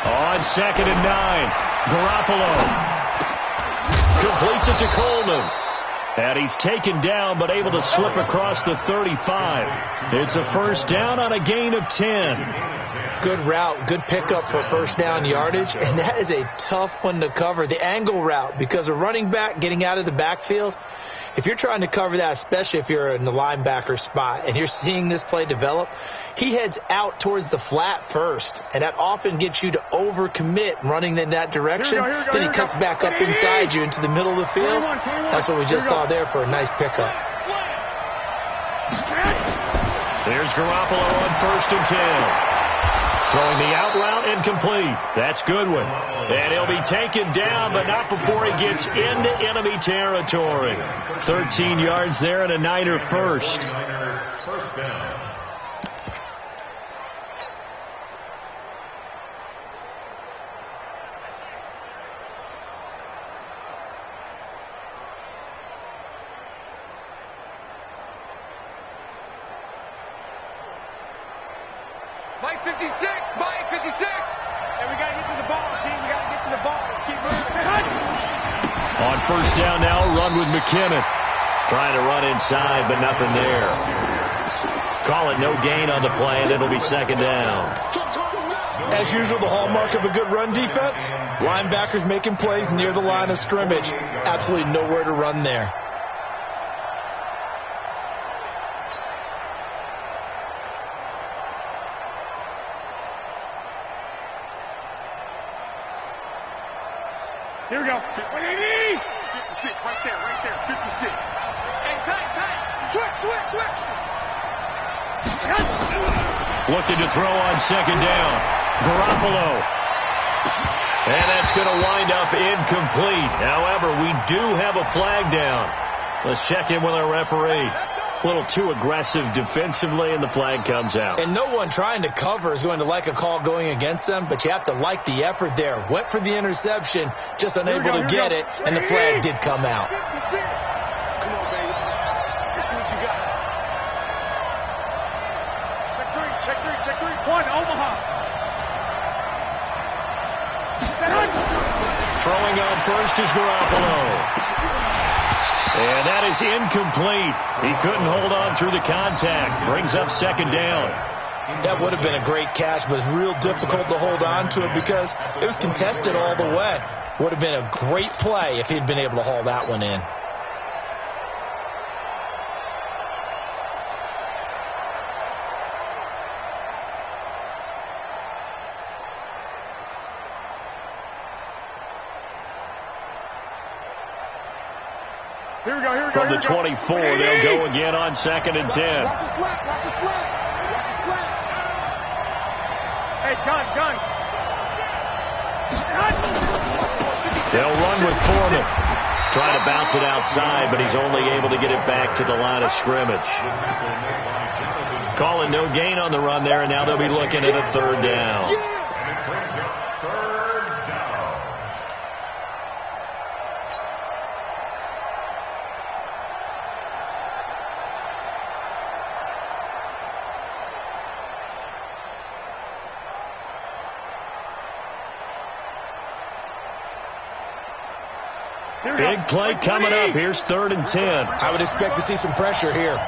On 2nd and 9, Garoppolo completes it to Coleman. And he's taken down but able to slip across the 35. It's a 1st down on a gain of 10. Good route, good pickup for 1st down yardage, and that is a tough one to cover. The angle route, because a running back getting out of the backfield, if you're trying to cover that, especially if you're in the linebacker spot and you're seeing this play develop, he heads out towards the flat first, and that often gets you to overcommit running in that direction. Then he cuts back up inside you into the middle of the field. That's what we just saw there for a nice pickup. There's Garoppolo on 1st and 10. Throwing the out route incomplete. That's Goodwin. And he'll be taken down, but not before he gets into enemy territory. 13 yards there and a Niner first. First down. Mike 56, Mike 56. And we got to get to the ball, team. We got to get to the ball. Let's keep moving. On first down now, run with McKinnon. Trying to run inside, but nothing there. Call it no gain on the play, and it'll be second down. As usual, the hallmark of a good run defense, linebackers making plays near the line of scrimmage. Absolutely nowhere to run there. Here we go. 56, right there, 56. Hey, tight. Switch. Looking to throw on second down. Garoppolo. And that's going to wind up incomplete. However, we do have a flag down. Let's check in with our referee. A little too aggressive defensively, and the flag comes out. And no one trying to cover is going to like a call going against them, but you have to like the effort there. Went for the interception, just unable to get it, and the flag did come out. Come on, baby. Let's see what you got. Check three. One, Omaha. Throwing on first is Garoppolo. And that is incomplete. He couldn't hold on through the contact. Brings up second down. That would have been a great catch, but it was real difficult to hold on to it because it was contested all the way. Would have been a great play if he'd been able to haul that one in. From the 24, they'll go again on second and 10. Watch the slap. Hey, gun. They'll run with Foreman. Trying to bounce it outside, but he's only able to get it back to the line of scrimmage. Calling no gain on the run there, and now they'll be looking at a third down. Big play coming up. Here's 3rd and 10. I would expect to see some pressure here.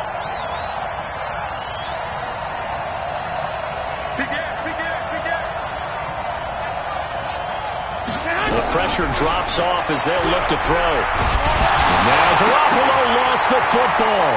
The pressure drops off as they'll look to throw. Now Garoppolo lost the football.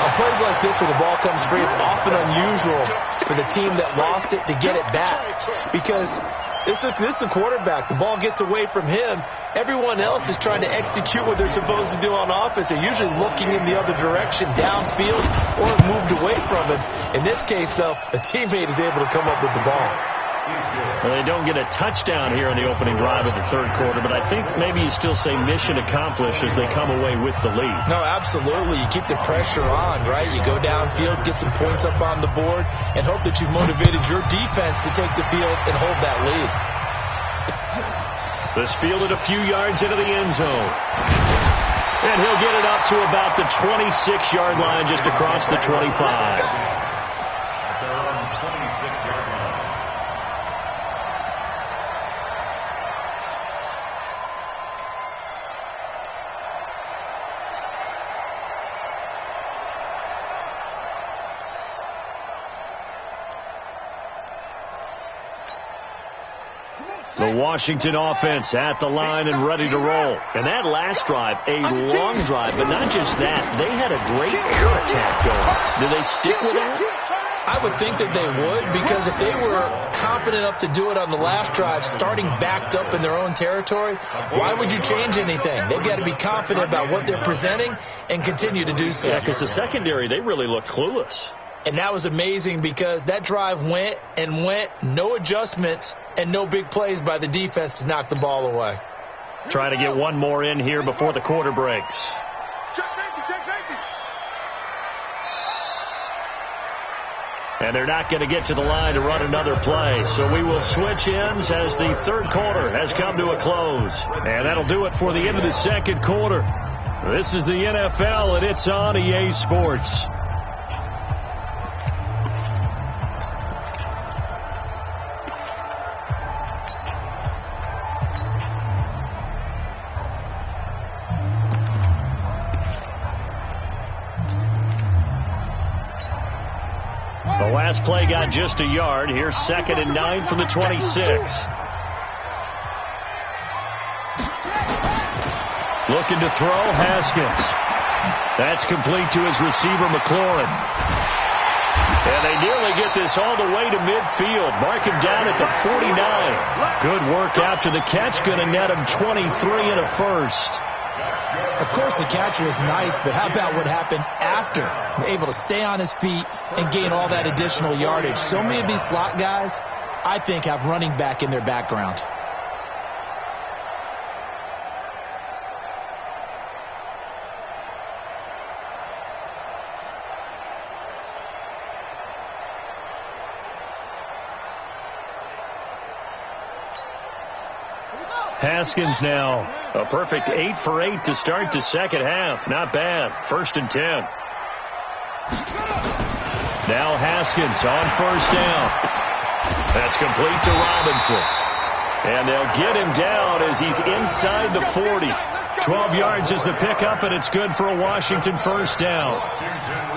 On plays like this where the ball comes free, it's often unusual for the team that lost it to get it back because this is the quarterback. The ball gets away from him. Everyone else is trying to execute what they're supposed to do on offense. They're usually looking in the other direction, downfield, or moved away from him. In this case, though, a teammate is able to come up with the ball. Well, they don't get a touchdown here in the opening drive of the third quarter, but I think maybe you still say mission accomplished as they come away with the lead. No, absolutely. You keep the pressure on, right? You go downfield, get some points up on the board, and hope that you've motivated your defense to take the field and hold that lead. This fielded a few yards into the end zone. And he'll get it up to about the 26-yard line, just across the 25. The Washington offense at the line and ready to roll. And that last drive, a long drive, but not just that. They had a great air attack going. Do they stick with that? I would think that they would, because if they were confident enough to do it on the last drive, starting backed up in their own territory, why would you change anything? They've got to be confident about what they're presenting and continue to do so. Yeah, because the secondary, they really look clueless. And that was amazing because that drive went, no adjustments, and no big plays by the defense to knock the ball away. Trying to get one more in here before the quarter breaks. Check safety. And they're not going to get to the line to run another play. So we will switch ends as the third quarter has come to a close. And that'll do it for the end of the second quarter. This is the NFL, and it's on EA Sports. The last play got just a yard. Here's 2nd and 9 from the 26. Looking to throw, Haskins. That's complete to his receiver, McLaurin. And they nearly get this all the way to midfield. Mark him down at the 49. Good work after the catch. Going to net him 23 and a first. Of course, the catch was nice, but how about what happened after? Able to stay on his feet and gain all that additional yardage. So many of these slot guys, I think, have running back in their background. Haskins now a perfect 8 for 8 to start the second half. Not bad. 1st and 10. Now Haskins on 1st down. That's complete to Robinson. And they'll get him down as he's inside the 40. 12 yards is the pickup, and it's good for a Washington 1st down.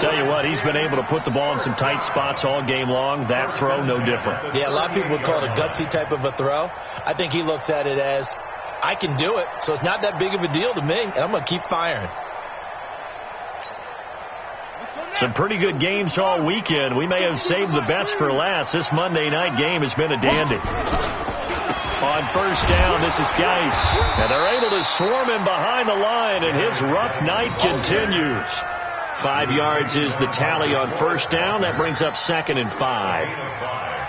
Tell you what, he's been able to put the ball in some tight spots all game long. That throw, no different. Yeah, a lot of people would call it a gutsy type of a throw. I think he looks at it as, I can do it, so it's not that big of a deal to me, and I'm going to keep firing. Some pretty good games all weekend. We may have saved the best for last. This Monday night game has been a dandy. On 1st down, this is Geis. And they're able to swarm him behind the line, and his rough night continues. 5 yards is the tally on 1st down. That brings up 2nd and 5.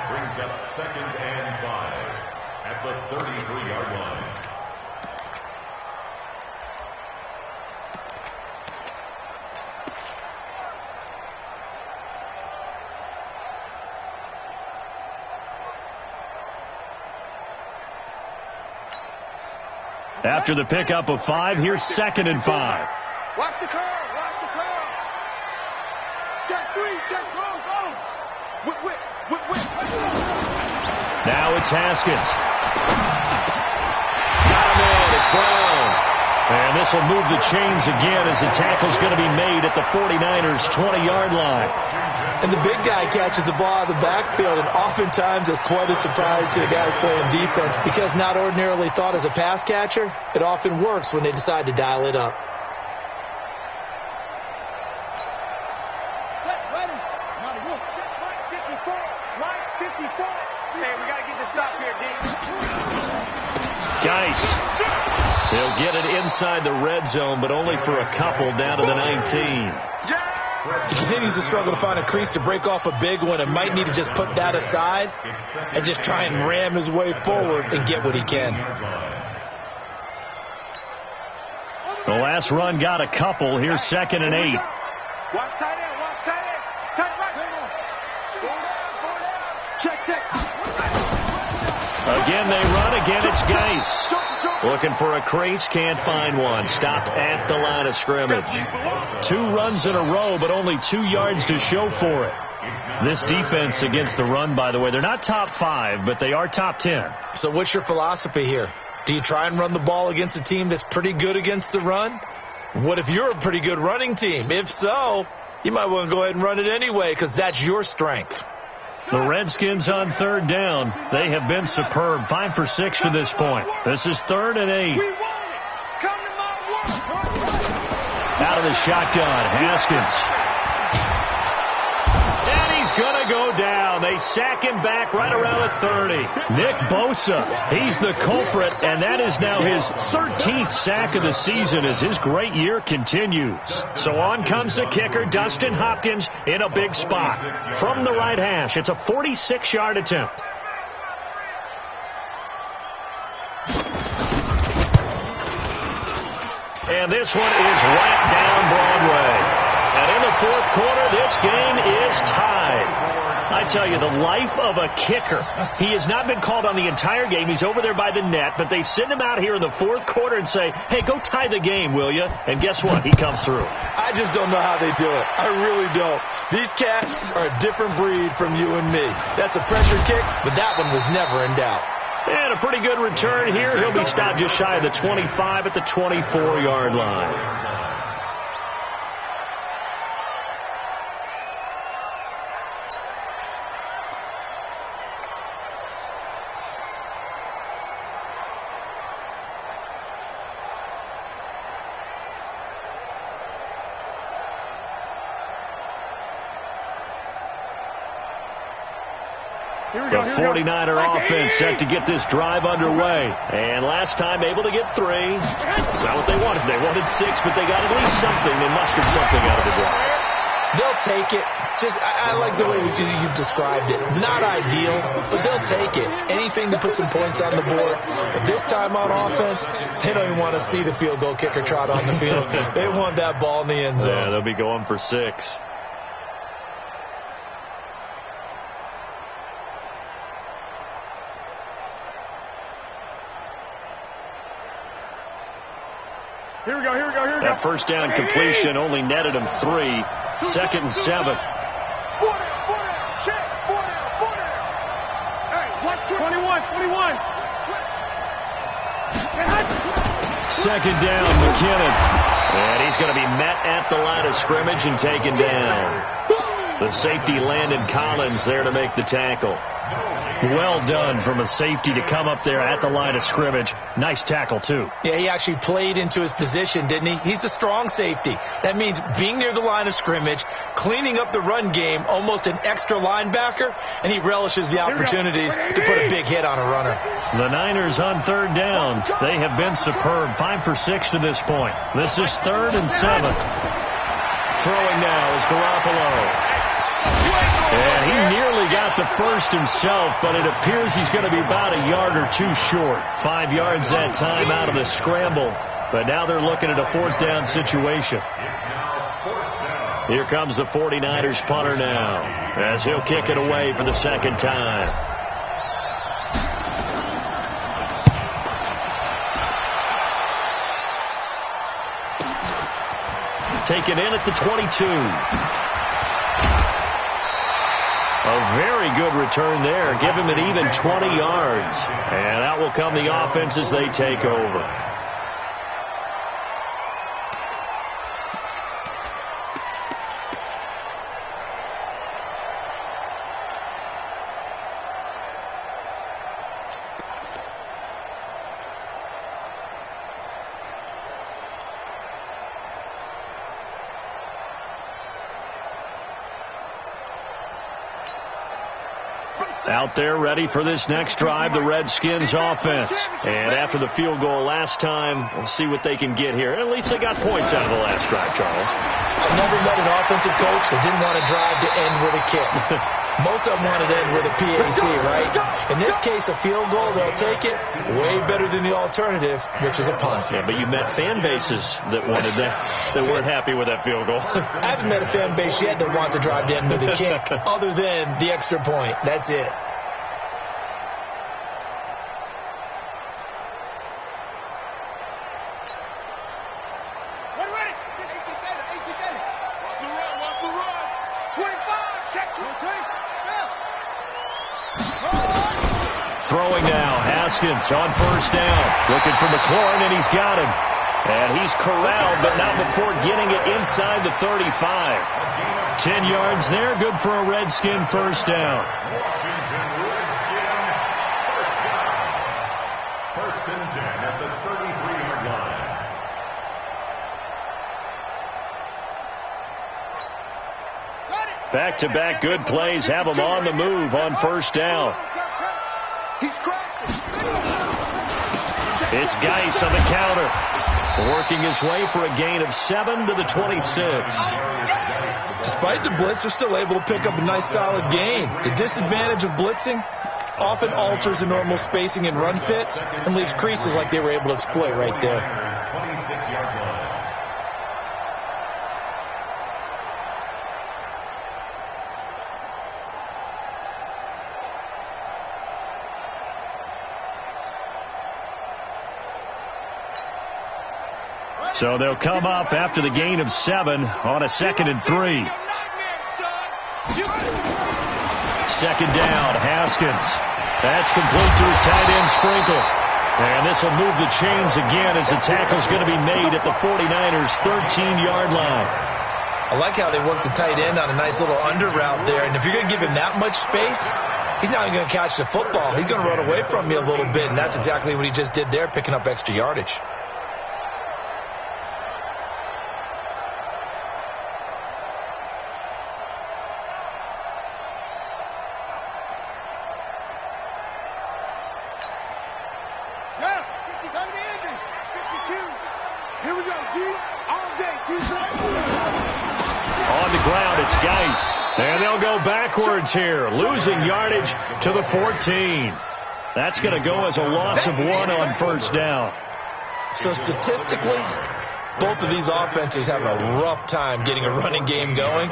Brings up 2nd and 5 at the 33-yard line. After the pickup of 5, here's 2nd and 5. Watch the curve. Watch the curve. Check 3. Check. Go. Whip. Now it's Haskins. Got him in. It's Brown. And this will move the chains again as the tackle's going to be made at the 49ers' 20-yard line. And the big guy catches the ball out of the backfield, and oftentimes it's quite a surprise to the guys playing defense because not ordinarily thought as a pass catcher, it often works when they decide to dial it up. Ready. 54. Right 54. Hey, we got to get this stop here, D. Geis. They'll get it inside the red zone, but only for a couple down to the 19. He continues to struggle to find a crease to break off a big one and might need to just put that aside and just try and ram his way forward and get what he can. The last run got a couple. Here's 2nd and 8. Watch tight end. Watch tight end. Tight right. Check. Again, they run. Again, it's Geis. Looking for a crease, can't find one. Stopped at the line of scrimmage. 2 runs in a row, but only 2 yards to show for it. This defense against the run, by the way, they're not top 5, but they are top 10. So what's your philosophy here? Do you try and run the ball against a team that's pretty good against the run? What if you're a pretty good running team? If so, you might want to go ahead and run it anyway because that's your strength. The Redskins on 3rd down. They have been superb. 5 for 6 to this point. This is 3rd and 8. Out of the shotgun, Haskins. And he's going to go down. They sack him back right around the 30. Nick Bosa, he's the culprit, and that is now his 13th sack of the season as his great year continues. So on comes the kicker, Dustin Hopkins, in a big spot. From the right hash, it's a 46-yard attempt. And this one is right down Broadway. And in the 4th quarter, this game is tied. I tell you, the life of a kicker. He has not been called on the entire game. He's over there by the net, but they send him out here in the 4th quarter and say, hey, go tie the game, will you? And guess what? He comes through. I just don't know how they do it. I really don't. These cats are a different breed from you and me. That's a pressure kick, but that one was never in doubt. And a pretty good return here. He'll be stopped just shy of the 25 at the 24-yard line. The 49er offense set to get this drive underway. And last time able to get 3. It's not what they wanted. They wanted 6, but they got at least something. They mustered something out of the drive. They'll take it. I like the way you described it. Not ideal, but they'll take it. Anything to put some points on the board. But this time on offense, they don't even want to see the field goal kicker trot on the field. They want that ball in the end zone. Yeah, they'll be going for 6. Here we go. That first down completion only netted him 3. 2nd and 7. 21. Second down, McKinnon. And he's going to be met at the line of scrimmage and taken down. The safety, Landon Collins, there to make the tackle. Well done from a safety to come up there at the line of scrimmage. Nice tackle, too. Yeah, he actually played into his position, didn't he? He's a strong safety. That means being near the line of scrimmage, cleaning up the run game, almost an extra linebacker, and he relishes the opportunities to put a big hit on a runner. The Niners on 3rd down. They have been superb. 5 for 6 to this point. This is 3rd and 7. Throwing now is Garoppolo. And he nearly got the first himself, but it appears he's going to be about a yard or 2 short. 5 yards that time out of the scramble. But now they're looking at a 4th down situation. Here comes the 49ers punter now, as he'll kick it away for the 2nd time. Taken in at the 22. A very good return there. Give him an even 20 yards. And out will come the offense as they take over. Out there ready for this next drive, the Redskins offense. And after the field goal last time, we'll see what they can get here. At least they got points out of the last drive, Charles. I've never met an offensive coach that didn't want a drive to end with a kick. Most of them want it to end with a PAT, right? In this case, a field goal, they'll take it. Way better than the alternative, which is a punt. Yeah, but you met fan bases that wanted that, that weren't happy with that field goal. I haven't met a fan base yet that wants a drive to end with a kick, other than the extra point. That's it. Throwing now, Haskins on 1st down. Looking for McLaurin, and he's got him. And he's corralled, but not before getting it inside the 35. 10 yards there, good for a Redskin 1st down. First and 10 at the 33-yard line. Back-to-back good plays have him on the move on 1st down. It's Geis on the counter, working his way for a gain of 7 to the 26. Despite the blitz, they're still able to pick up a nice solid gain. The disadvantage of blitzing often alters the normal spacing and run fits and leaves creases like they were able to exploit right there. 26-yard line. So they'll come up after the gain of 7 on a 2nd and 3. 2nd down, Haskins. That's complete to his tight end Sprinkle. And this will move the chains again as the tackle's going to be made at the 49ers' 13-yard line. I like how they work the tight end on a nice little under route there. And if you're going to give him that much space, he's not even going to catch the football. He's going to run away from me a little bit, and that's exactly what he just did there, picking up extra yardage. On the ground, it's Geis. And they'll go backwards here, losing yardage to the 14. That's going to go as a loss of 1 on first down. So statistically, both of these offenses have a rough time getting a running game going.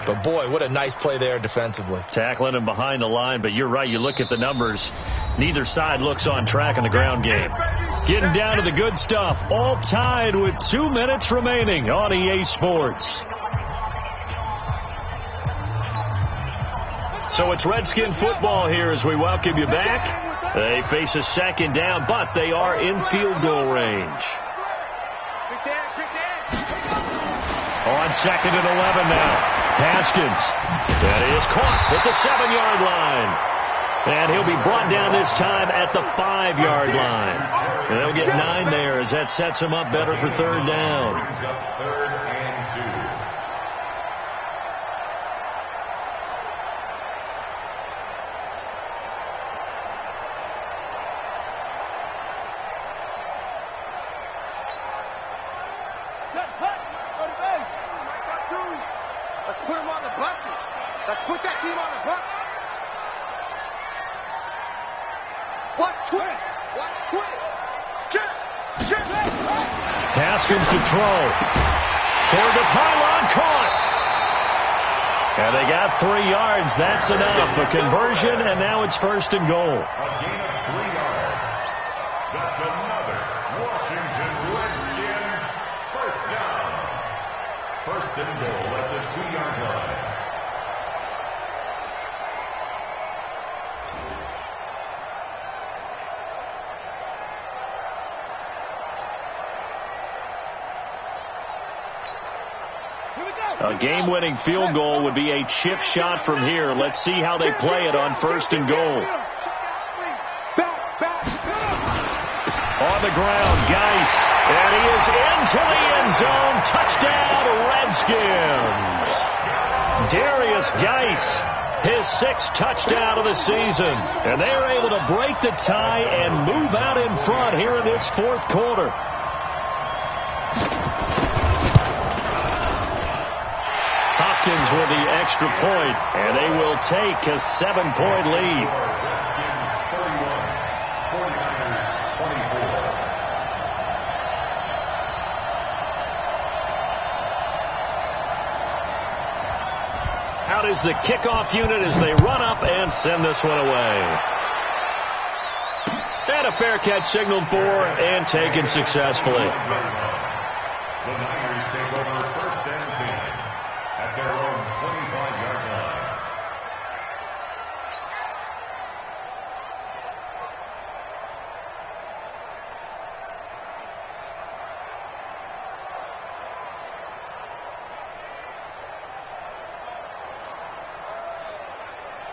But, boy, what a nice play there defensively. Tackling him behind the line, but you're right. You look at the numbers. Neither side looks on track in the ground game. Getting down to the good stuff. All tied with 2 minutes remaining on EA Sports. So it's Redskin football here as we welcome you back. They face a second down, but they are in field goal range. On 2nd and 11 now. Haskins. That is caught at the 7-yard line. And he'll be brought down this time at the 5-yard line. And they'll get 9 there as that sets him up better for third down. Third and 2. Let's put him on the buses. Let's put that team on the bus. Watch twin. Watch twin. Haskins to throw. Toward the pylon, caught. And they got 3 yards. That's enough. A conversion, and now it's 1st and goal. A gain of 3 yards. That's another Washington Redskins first down. 1st and goal at the 2-yard line. A game-winning field goal would be a chip shot from here. Let's see how they play it on 1st and goal. On the ground, Geis. And he is into the end zone. Touchdown, Redskins. Darius Geis, his 6th touchdown of the season. And they are able to break the tie and move out in front here in this 4th quarter. Hopkins with the extra point, and they will take a 7-point lead. Redskins 31, 49ers 24. Out is the kickoff unit as they run up and send this one away. And a fair catch signaled for and taken successfully. The Niners take over 1st and 10 at their own 25-yard line.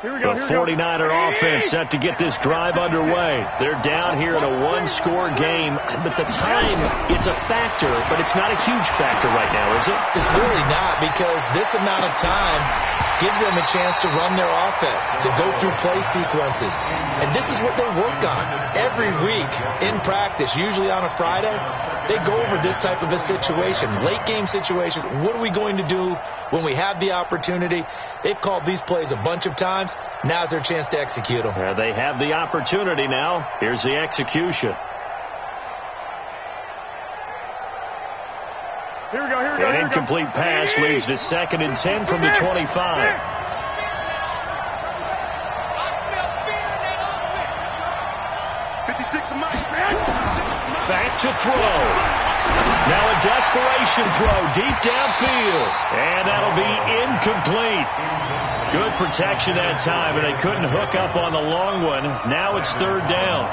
The 49er offense set to get this drive underway. They're down here in a 1-score game, but the time, it's a factor, but it's not a huge factor right now, is it? It's really not, because this amount of time gives them a chance to run their offense, to go through play sequences. And this is what they work on every week in practice, usually on a Friday. They go over this type of a situation, late game situation. What are we going to do when we have the opportunity? They've called these plays a bunch of times. Now's their chance to execute them. They have the opportunity now. Here's the execution. Here we go. An incomplete pass leads to 2nd and 10 from the 25. Back to throw. Now a desperation throw deep downfield. And that'll be incomplete. Good protection that time, and they couldn't hook up on the long one. Now it's 3rd down.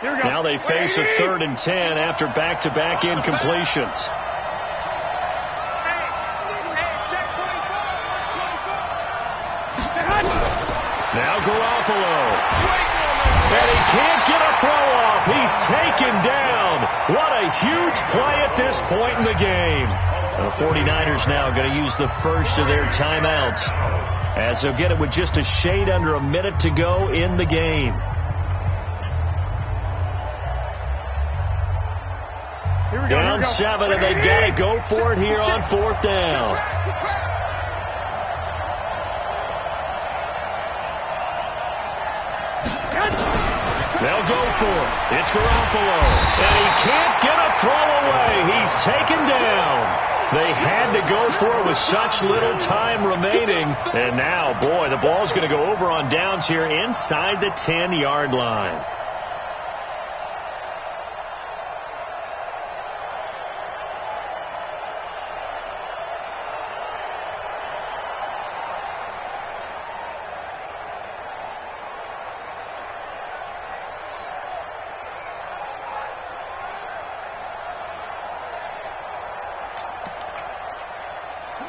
Now they face a 3rd and 10 after back-to-back incompletions. Now Garoppolo. And he can't get a throw off. He's taken down. What a huge play at this point in the game. The 49ers now going to use the first of their timeouts. as they'll get it with just a shade under a minute to go in the game. Down 7, and they've got to go for it here on 4th down. They'll go for it. It's Garoppolo, and he can't get a throw away. He's taken down. They had to go for it with such little time remaining. And now, boy, the ball's going to go over on downs here inside the 10-yard line.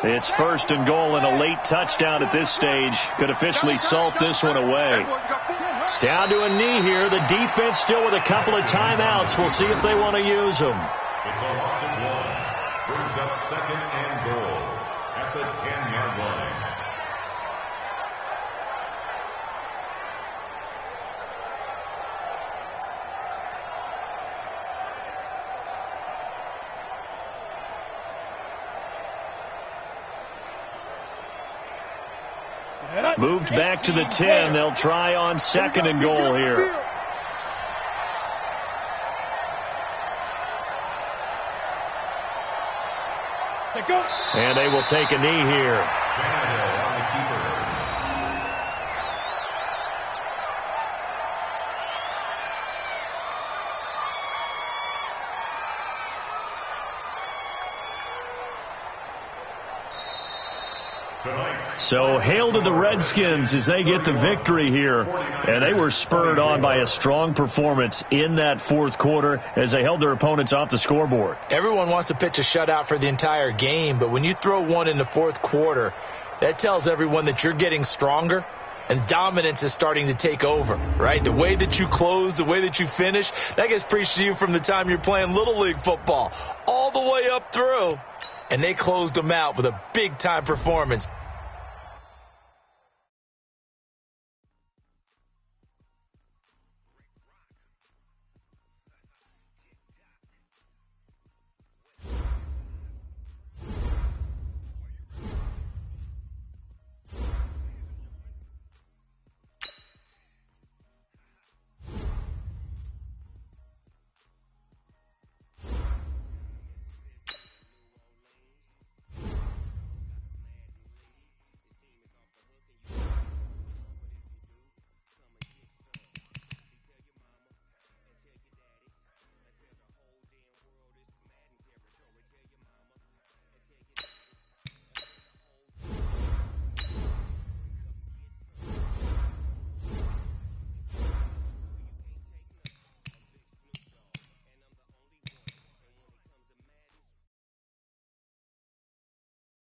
It's 1st and goal, and a late touchdown at this stage could officially salt this one away. Down to a knee here. The defense still with a couple of timeouts. We'll see if they want to use them. It's a loss of 1. Brings up 2nd and goal at the 10-yard line. Moved back to the 10. They'll try on 2nd and goal here. And they will take a knee here. So hail to the Redskins as they get the victory here. And they were spurred on by a strong performance in that 4th quarter as they held their opponents off the scoreboard. Everyone wants to pitch a shutout for the entire game, but when you throw one in the 4th quarter, that tells everyone that you're getting stronger and dominance is starting to take over, right? The way that you close, the way that you finish, that gets preached to you from the time you're playing Little League football all the way up through. And they closed them out with a big-time performance